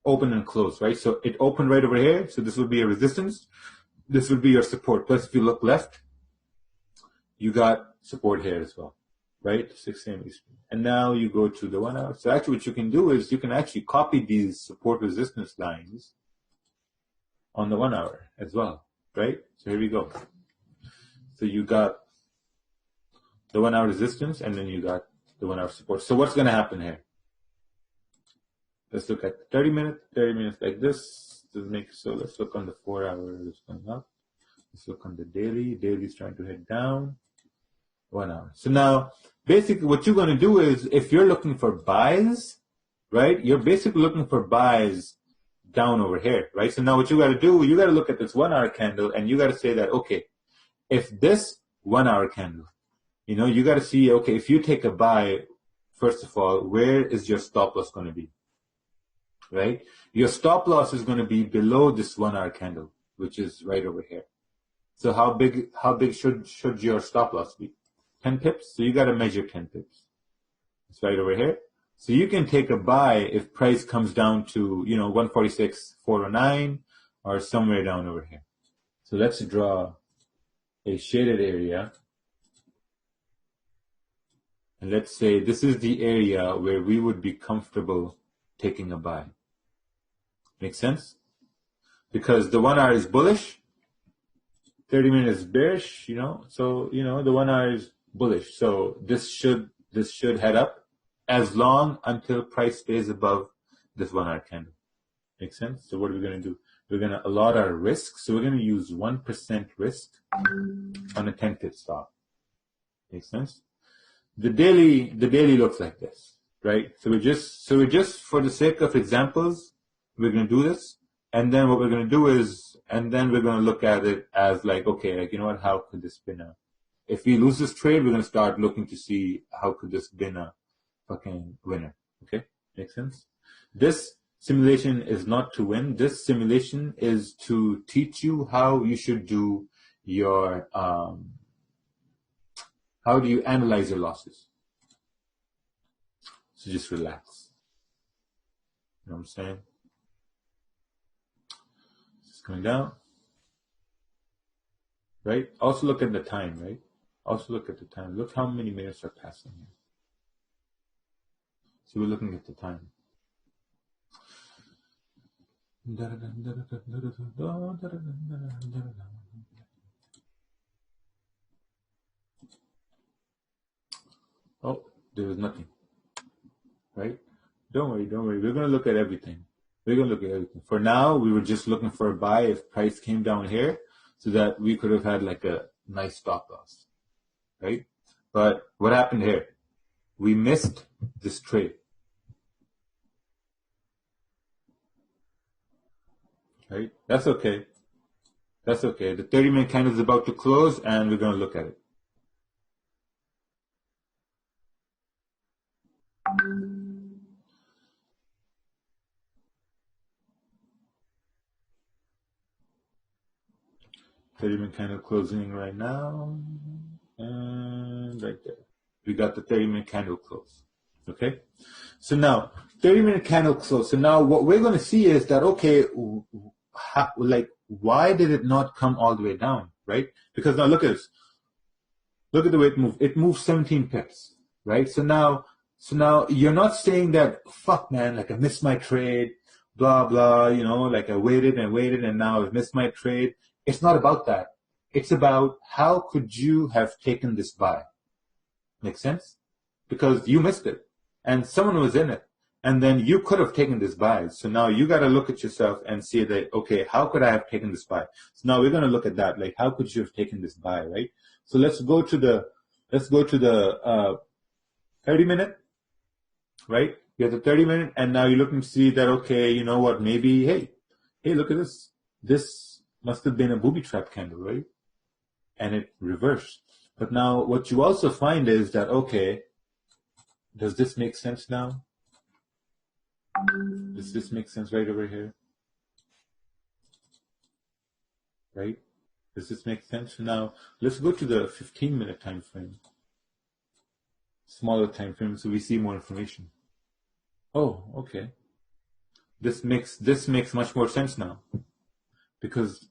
open and close, right? So it opened right over here. So this would be a resistance. This would be your support. Plus, if you look left, you got support here as well, right? 6 a.m. Eastern. And now you go to the 1 hour. So actually what you can do is you can actually copy these support resistance lines on the 1 hour as well, right? So here we go. So you got the 1 hour resistance, and then you got the 1 hour support. So what's going to happen here? Let's look at 30 minutes like this. So let's look on the 4 hour, it's going up. Let's look on the daily. Daily is trying to head down. 1 hour. So now, basically what you're going to do is, if you're looking for buys, right, you're basically looking for buys down over here, right? So now what you got to do, you got to look at this 1 hour candle, and you got to say that, okay, if this 1 hour candle, you got to see, okay, if you take a buy, first of all, where is your stop loss going to be, right? Your stop loss is going to be below this 1 hour candle, which is right over here. So how big should your stop loss be? 10 pips. So you got to measure 10 pips. It's right over here. So you can take a buy if price comes down to, 146.409 or somewhere down over here. So let's draw a shaded area. And let's say this is the area where we would be comfortable taking a buy. Make sense? Because the 1 hour is bullish, 30 minutes is bearish, so, the 1 hour is bullish. So this should head up as long until price stays above this 1 hour candle. Make sense? So what are we going to do? We're going to allot our risk. So we're going to use 1% risk on a 10-pip stop. Make sense? The daily looks like this, right? So we're just for the sake of examples, we're going to do this. And then what we're going to do is, and then we're going to look at it as like, okay, like, you know what, how could this been if we lose this trade, we're going to start looking to see how could this been a fucking winner. Okay? Makes sense? This simulation is not to win. This simulation is to teach you how you should do your, how do you analyze your losses? So just relax. You know what I'm saying? Just coming down. Right? Also look at the time, right? Also look at the time. Look how many minutes are passing here. So we're looking at the time. Oh, there was nothing. Right? Don't worry. We're going to look at everything. For now, we were just looking for a buy if price came down here so that we could have had like a nice stop loss. Right? But what happened here? We missed this trade. Right? That's okay. The 30-minute candle is about to close and we're going to look at it. $30-minute candle closing right now. And right there. We got the 30-minute candle close. Okay? So now, 30-minute candle close. So now what we're going to see is that, okay, why did it not come all the way down, right? Because now look at this. Look at the way it moved. It moved 17 pips, right? So now you're not saying that, fuck man, like I missed my trade, blah, blah, you know, like I waited and now I've missed my trade. It's not about that. It's about how could you have taken this buy? Make sense? Because you missed it and someone was in it and then you could have taken this buy. So now you got to look at yourself and see that, okay, how could I have taken this buy? So now we're going to look at that. Like, how could you have taken this buy, right? So let's go to the 30-minute, right? You have the 30-minute and now you're looking to see that, okay, you know what, maybe, hey, look at this. This must have been a booby trap candle, right? And it reversed. But now what you also find is that, okay, does this make sense now? Does this make sense right over here? Right? Does this make sense? So now let's go to the 15-minute time frame. Smaller time frame so we see more information. Oh, okay. This makes much more sense now. Because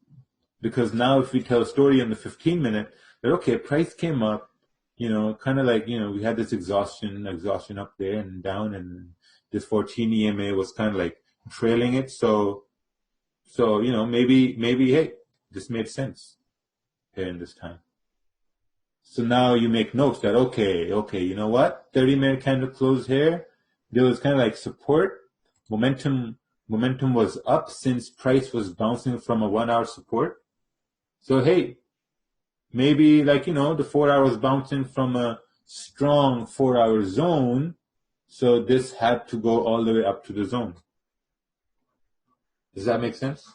now if we tell a story on the 15-minute, that okay, price came up, you know, kind of like, you know, we had this exhaustion up there and down, and this 14 EMA was kind of like trailing it. So you know, maybe hey, this made sense here in this time. So now you make notes that okay, you know what? 30-minute candle close here. There was kind of like support. Momentum was up since price was bouncing from a 1-hour support. So hey, maybe like, you know, the 4 hours bouncing from a strong 4-hour zone. So this had to go all the way up to the zone. Does that make sense?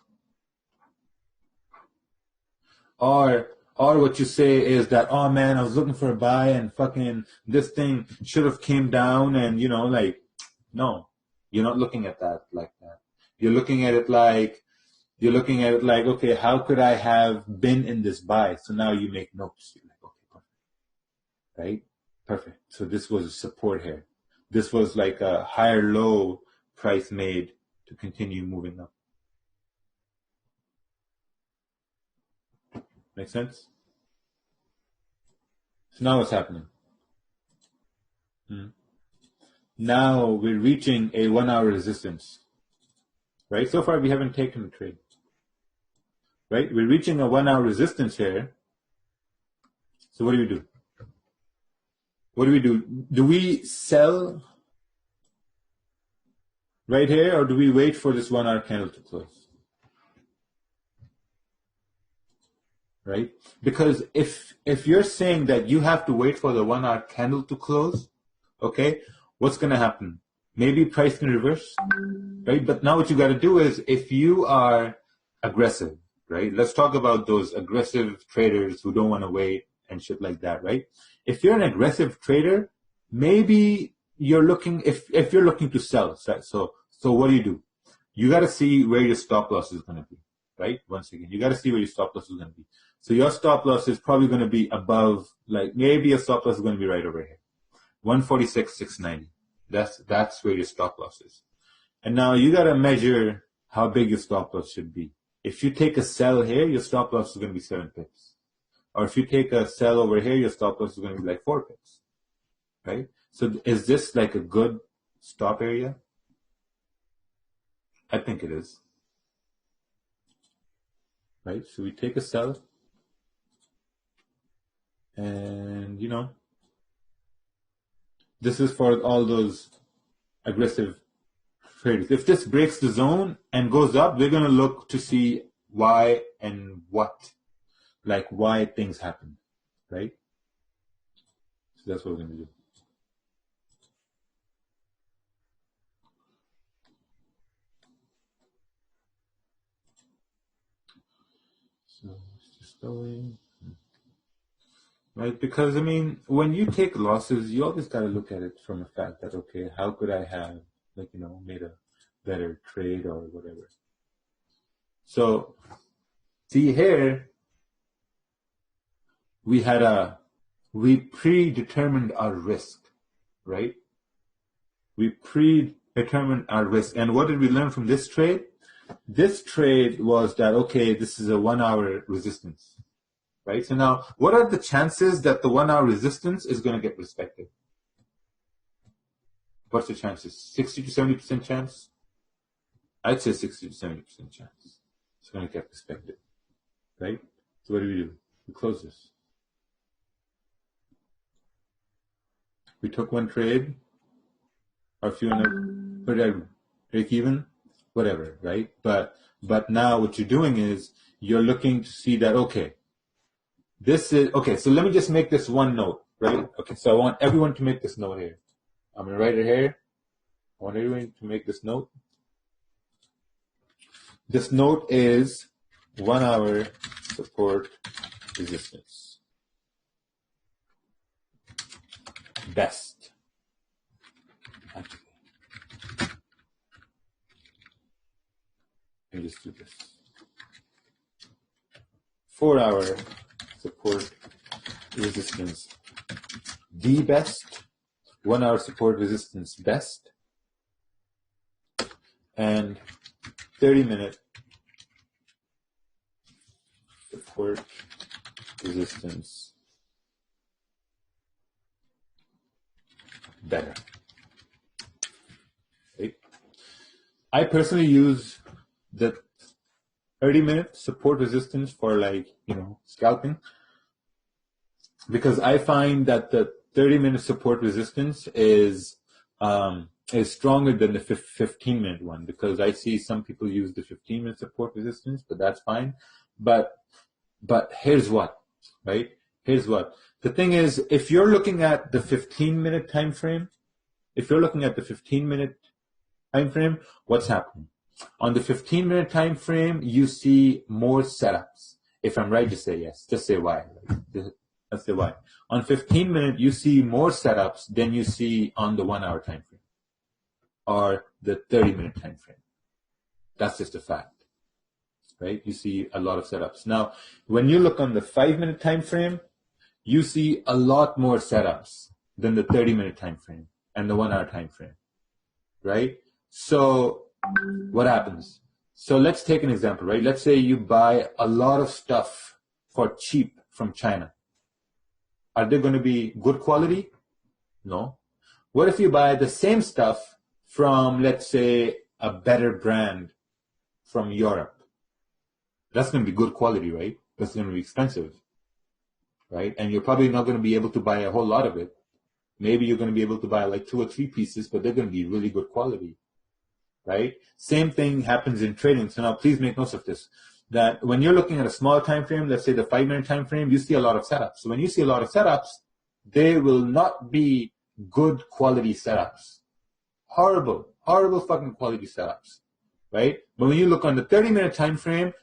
Or what you say is that, oh man, I was looking for a buy and fucking this thing should have came down, and you know, like, no, you're not looking at that like that. You're looking at it like, okay, how could I have been in this buy? So now you make notes. You're like, okay, perfect. Right? Perfect. So this was a support here. This was like a higher low price made to continue moving up. Make sense? So now what's happening? Now we're reaching a 1-hour resistance. Right? So far we haven't taken a trade. Right? We're reaching a 1-hour resistance here. So what do we do? Do we sell? right here, or do we wait for this 1 hour candle to close? Right? Because if you're saying that you have to wait for the 1 hour candle to close, okay, what's going to happen? Maybe price can reverse, right? But now what you got to do is, if you are aggressive, right? Let's talk about those aggressive traders who don't want to wait and shit like that, right? If you're an aggressive trader, maybe you're looking, if you're looking to sell, right? So what do? You got to see where your stop loss is going to be, right? Once again, you got to see where your stop loss is going to be. So your stop loss is probably going to be above, like maybe your stop loss is going to be right over here, 146,690. That's where your stop loss is. And now you got to measure how big your stop loss should be. If you take a sell here, your stop loss is going to be 7 pips. Or if you take a sell over here, your stop loss is going to be like 4 pips, right? So is this like a good stop area? I think it is, right? So we take a sell, and this is for all those aggressive traders. If this breaks the zone and goes up, we're going to look to see why and what, like why things happen, right? So that's what we're going to do. So it's just going, right? Because, I mean, when you take losses, you always got to look at it from the fact that, okay, how could I have, made a better trade or whatever. So, see here, we predetermined our risk, right? We predetermined our risk. And what did we learn from this trade? This trade was that, okay, this is a 1 hour resistance, right? So now, what are the chances that the 1 hour resistance is going to get respected? What's the chances? 60 to 70% chance? I'd say 60 to 70% chance it's going to get respected, right? So what do? We close this. We took one trade, or if you want to put it at break even, whatever, right? But now what you're doing is you're looking to see that, okay, this is, okay, so let me just make this one note, right? Okay, so I want everyone to make this note here. I'm going to write it here. I want everyone to make this note. This note is 1 hour support resistance. Best. Let me just do this. 4 hour support resistance. The best. 1 hour support resistance best. And 30-minute support resistance better. Right? I personally use the 30-minute support resistance for scalping, because I find that the 30-minute support resistance is stronger than the 15-minute one, because I see some people use the 15-minute support resistance, but that's fine. But here's what, right? Here's what. The thing is, if you're looking at the 15-minute time frame, what's happening? On the 15-minute time frame, you see more setups. If I'm right, just say yes. Just say why. Let's say why. On 15-minute, you see more setups than you see on the 1 hour time frame or the 30-minute time frame. That's just a fact, right? You see a lot of setups. Now, when you look on the 5-minute time frame, you see a lot more setups than the 30-minute time frame and the 1 hour time frame, right? So what happens? So let's take an example, right? Let's say you buy a lot of stuff for cheap from China. Are they going to be good quality? No. What if you buy the same stuff from, let's say, a better brand from Europe? That's going to be good quality, right? That's going to be expensive, right? And you're probably not going to be able to buy a whole lot of it. Maybe you're going to be able to buy like 2 or 3 pieces, but they're going to be really good quality, right? Same thing happens in trading. So now please make notes of this, that when you're looking at a small time frame, let's say the 5-minute time frame, you see a lot of setups. So when you see a lot of setups, they will not be good quality setups. Horrible fucking quality setups, right? But when you look on the 30-minute time frame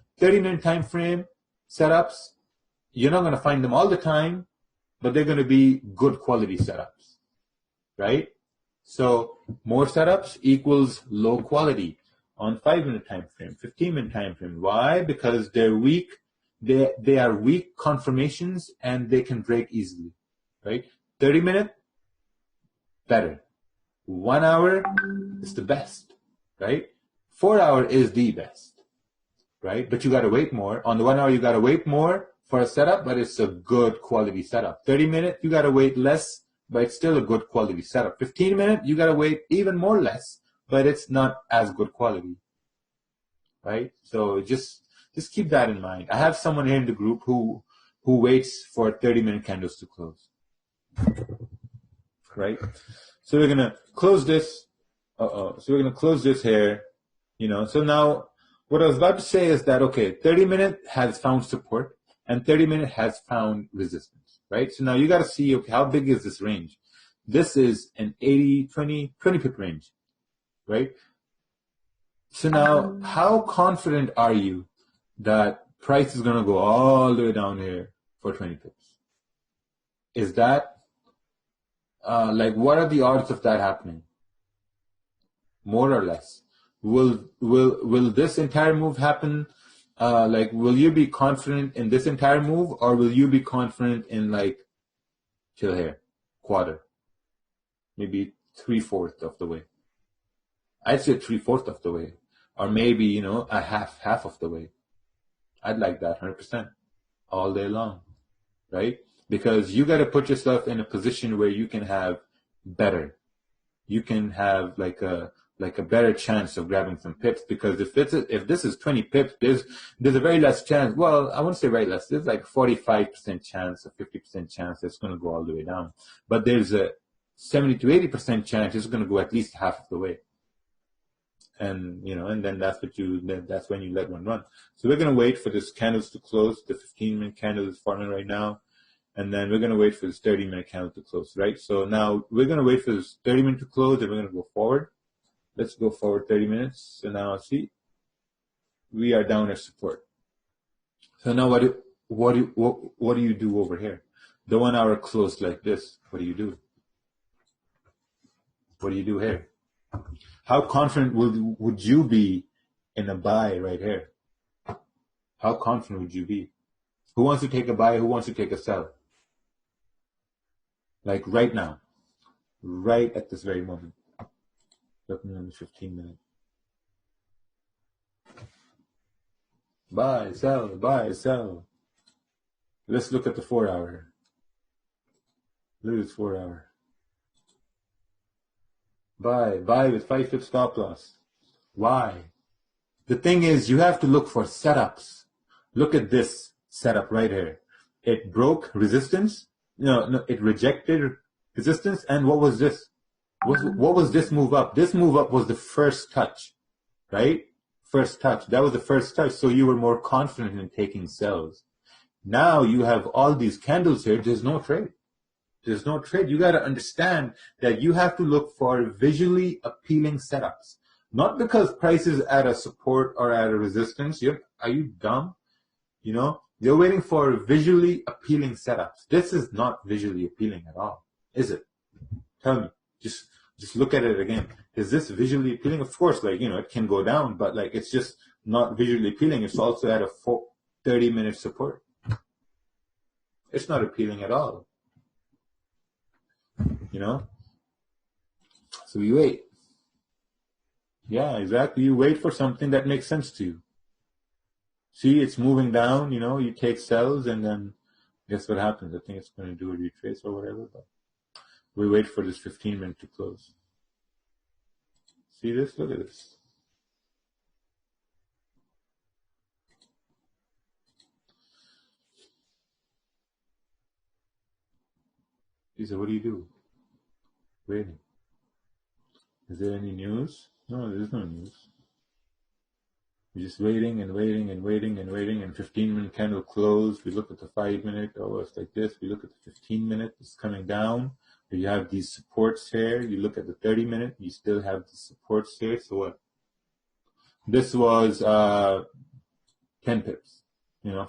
setups, you're not going to find them all the time, but they're going to be good quality setups, right? So more setups equals low quality on 5-minute time frame, 15-minute time frame. Why? Because they're weak. They are weak confirmations and they can break easily, right? 30-minute, better. 1 hour is the best, right? 4 hour is the best, right? But you got to wait more. On the 1 hour, you got to wait more for a setup, but it's a good quality setup. 30-minute, you got to wait less, but it's still a good quality setup. 15-minute, you got to wait even more less, but it's not as good quality, right? So just keep that in mind. I have someone here in the group who waits for 30-minute candles to close, right? So we're gonna close this. So we're gonna close this here. So now what I was about to say is that, okay, 30-minute has found support and 30-minute has found resistance, right? So now you got to see, okay, how big is this range? This is an 20 pip range, right? So now how confident are you that price is going to go all the way down here for 20 pips? Is that, what are the odds of that happening? More or less? Will this entire move happen? Will you be confident in this entire move, or will you be confident in till here, quarter, maybe 3/4 of the way? I'd say 3/4 of the way, or maybe a half of the way. I'd like that 100% all day long, right? Because you got to put yourself in a position where you can have better. You can have like a better chance of grabbing some pips, because if this is 20 pips, there's a very less chance. Well, I wouldn't say very less. There's 45% chance or 50% chance it's going to go all the way down. But there's a 70 to 80% chance it's going to go at least half of the way. And and then that's when you let one run. So we're going to wait for this candles to close. The 15-minute candle is forming right now. And then we're going to wait for this 30-minute candle to close, right? So now we're going to wait for this 30-minute to close, and we're going to go forward. Let's go forward 30 minutes. So now see, we are down at support. So now what do you do over here? The 1 hour closed like this. What do you do? What do you do here? How confident would you be in a buy right here? How confident would you be? Who wants to take a buy? Who wants to take a sell? Like right now, right at this very moment. Looking on the 15-minute. Buy, sell, buy, sell. Let's look at the 4 hour. Look at this 4 hour. Buy with 5 pip stop loss. Why? The thing is, you have to look for setups. Look at this setup right here. It broke resistance. No, it rejected resistance. And what was this? What was this move up? This move up was the first touch, right? First touch. That was the first touch. So you were more confident in taking sells. Now you have all these candles here. There's no trade. There's no trade. You got to understand that you have to look for visually appealing setups. Not because price is at a support or at a resistance. Are you dumb? You're waiting for visually appealing setups. This is not visually appealing at all, is it? Tell me. Just look at it again. Is this visually appealing? Of course, it can go down, but it's just not visually appealing. It's also at a 30-minute support. It's not appealing at all. So you wait. Yeah, exactly. You wait for something that makes sense to you. See, it's moving down, you take sells, and then guess what happens? I think it's going to do a retrace or whatever, but we wait for this 15-minute to close. See this? Look at this. He said, what do you do? Waiting. Is there any news? No, there's no news. We're just waiting and waiting and waiting and waiting, and 15-minute candle closed. We look at the 5-minute. Oh, it's like this. We look at the 15-minute. It's coming down. You have these supports here. You look at the 30-minute. You still have the supports here. So what? This was 10 pips.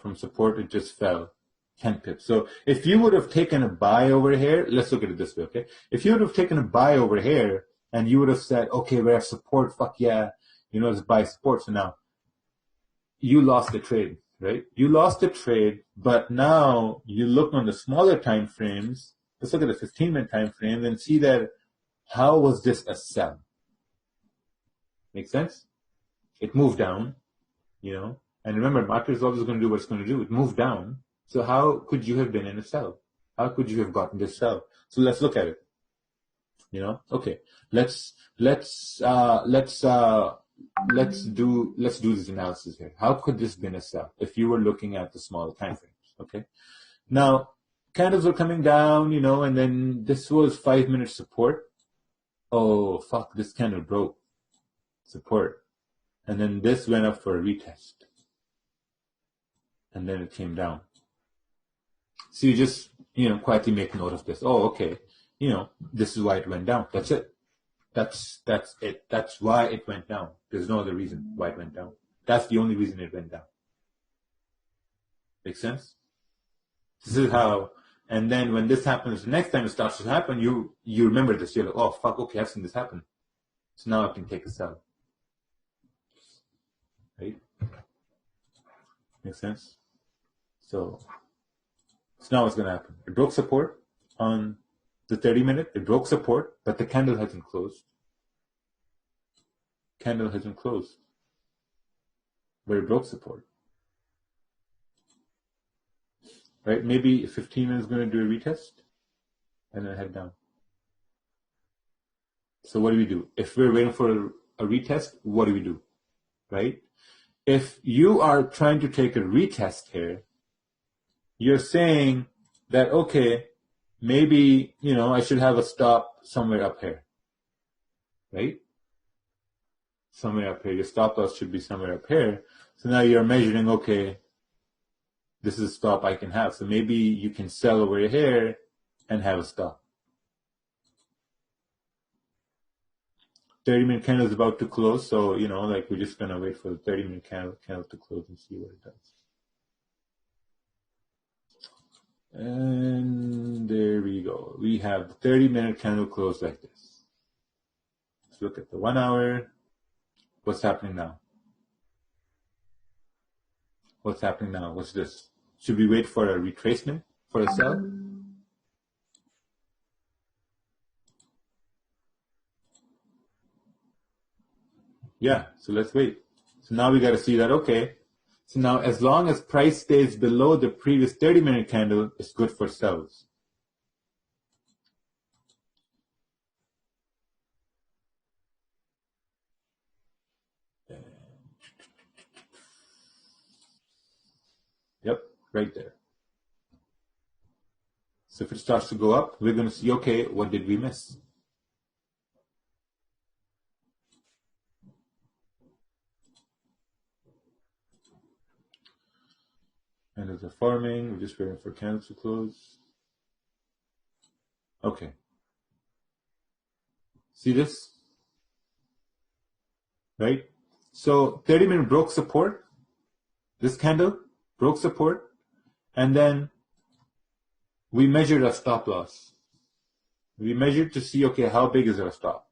From support, it just fell 10 pips. So if you would have taken a buy over here, let's look at it this way, okay? If you would have taken a buy over here and you would have said, okay, we're at support, fuck yeah, let's buy support. So now you lost the trade, right? You lost the trade, but now you look on the smaller time frames. Let's look at the 15-minute time frame and see that how was this a sell? Make sense? It moved down, and remember, market is always going to do what it's going to do. It moved down. So how could you have been in a sell? How could you have gotten this sell? So let's look at it. Okay. Let's do this analysis here. How could this been a sell if you were looking at the smaller time frames? Okay. Now, candles are coming down, and then this was 5-minute support. Oh, fuck, this candle broke support. And then this went up for a retest. And then it came down. So you just, quietly make note of this. Oh, okay. This is why it went down. That's it. That's it. That's why it went down. There's no other reason why it went down. That's the only reason it went down. Make sense? This is how, and then when this happens, the next time it starts to happen, you remember this. You're like, oh, fuck, okay, I've seen this happen. So now I can take a sell. Right? Make sense? So now what's going to happen? It broke support on the 30-minute. It broke support, but the candle hasn't closed. Candle hasn't closed. But it broke support. Right? Maybe 15 minutes is going to do a retest and then head down. So what do? If we're waiting for a retest, what do? Right? If you are trying to take a retest here, you're saying that, okay, maybe, I should have a stop somewhere up here. Right? Somewhere up here. Your stop loss should be somewhere up here. So now you're measuring, okay, this is a stop I can have. So maybe you can sell over here and have a stop. 30-minute candle is about to close. So, we're just going to wait for the 30-minute candle to close and see what it does. And there we go. We have the 30-minute candle close like this. Let's look at the 1 hour. What's happening now? What's happening now? What's this? Should we wait for a retracement for a sell? Yeah, so let's wait. So now we got to see that, okay. So now as long as price stays below the previous 30-minute candle, it's good for sells. Yep, right there. So if it starts to go up, we're going to see, okay, what did we miss? Candles are forming. We're just waiting for candles to close. Okay. See this? Right? So 30-minute broke support. This candle broke support. And then we measured a stop loss. We measured to see, okay, how big is our stop?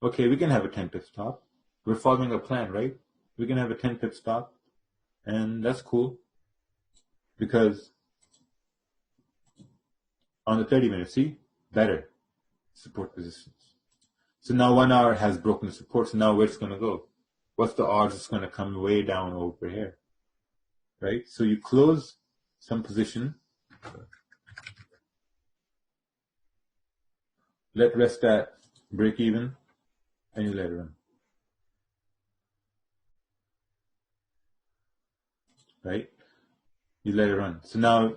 Okay, we can have a 10-pip stop. We're following a plan, right? We can have a 10-pip stop. And that's cool. Because on the 30-minute, see? Better support resistance. So now 1 hour has broken the support. So now where's it going to go? What's the odds it's going to come way down over here? Right? So you close some position. Let rest at break even. And you let it run. Right? You let it run. So now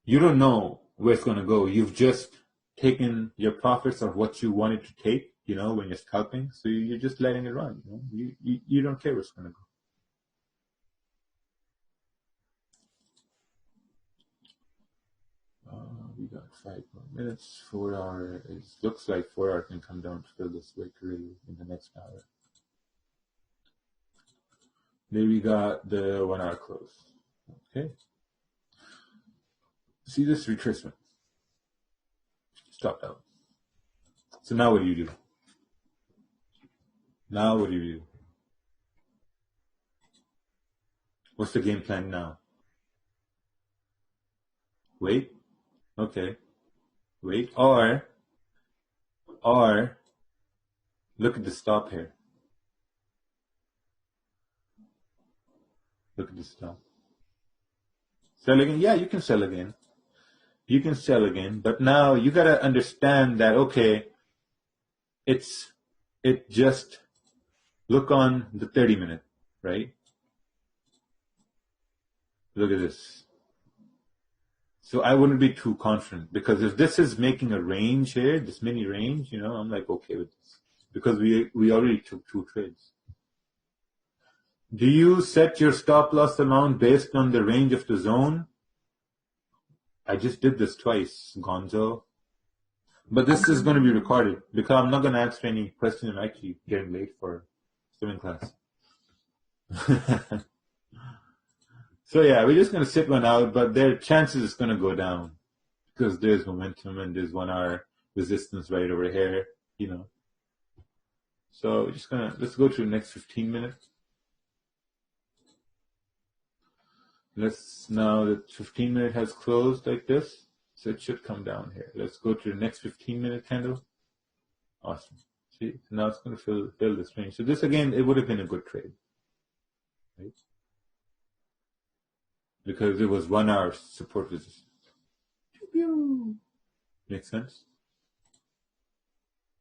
you don't know where it's going to go. You've just taken your profits of what you wanted to take. when you're scalping. So you're just letting it run. You don't care where it's going to go. We got 5 more minutes. 4 hour. It looks like 4 hour can come down to fill this wick really in the next hour. Then we got the 1 hour close. Okay. See this retracement. Stop out. So now what do you do? What's the game plan now? Wait. Okay. Wait. Or look at the stop here. Look at the stop. Sell again? Yeah, you can sell again. But now you gotta understand that, okay, it just look on the 30 minute, right? Look at this. So I wouldn't be too confident, because if this is making a range here, this mini range, I'm like okay with this, because we already took 2 trades. Do you set your stop loss amount based on the range of the zone? I just did this twice, Gonzo. But this is going to be recorded, because I'm not going to answer any questions. I'm actually getting late for swimming class. So yeah, we're just going to sit one out, but their chances is going to go down, because there's momentum and there's 1 hour resistance right over here, So we're just let's go to the next 15 minutes. Now the 15 minute has closed like this, so it should come down here. Let's go to the next 15 minute candle. Awesome. See, so now it's going to fill this range. So this again, it would have been a good trade, right? Because it was 1 hour support resistance. Makes sense?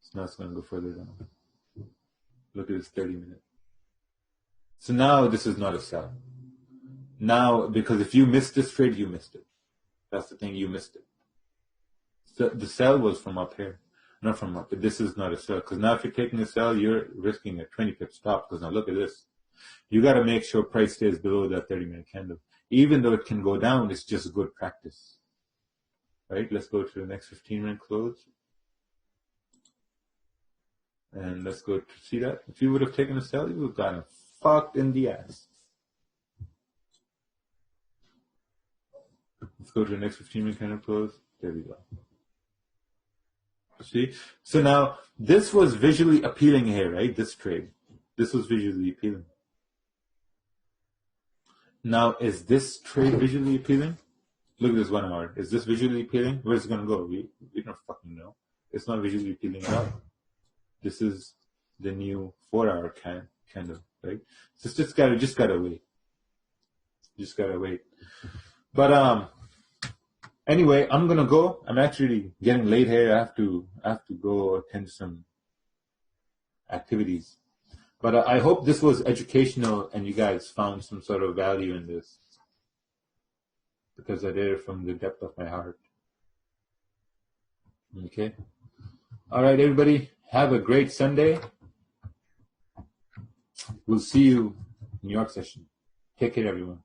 So now it's going to go further down. Look at this 30 minute. So now this is not a sell. Now, because if you missed this trade, you missed it. That's the thing, you missed it. So the sell was from up here, not from up. But this is not a sell, because now if you're taking a sell, you're risking a 20 pip stop. Because now look at this. You got to make sure price stays below that 30 minute candle. Even though it can go down, it's just good practice. Right? Let's go to the next 15 minute close. And let's go to see that. If you would have taken a sell, you would have gotten fucked in the ass. Let's go to the next 15 minute candle close. There we go. See? So now, this was visually appealing here, right? This trade. This was visually appealing. Now, is this trade visually appealing? Look at this 1 hour. Is this visually appealing? Where's it going to go? We don't fucking know. It's not visually appealing at all. This is the new 4 hour candle, right? So just gotta wait. Just gotta wait. But anyway, I'm gonna go. I'm actually getting late here. I have to go attend to some activities. But I hope this was educational and you guys found some sort of value in this, because I did it from the depth of my heart. Okay. All right, everybody. Have a great Sunday. We'll see you in New York session. Take care, everyone.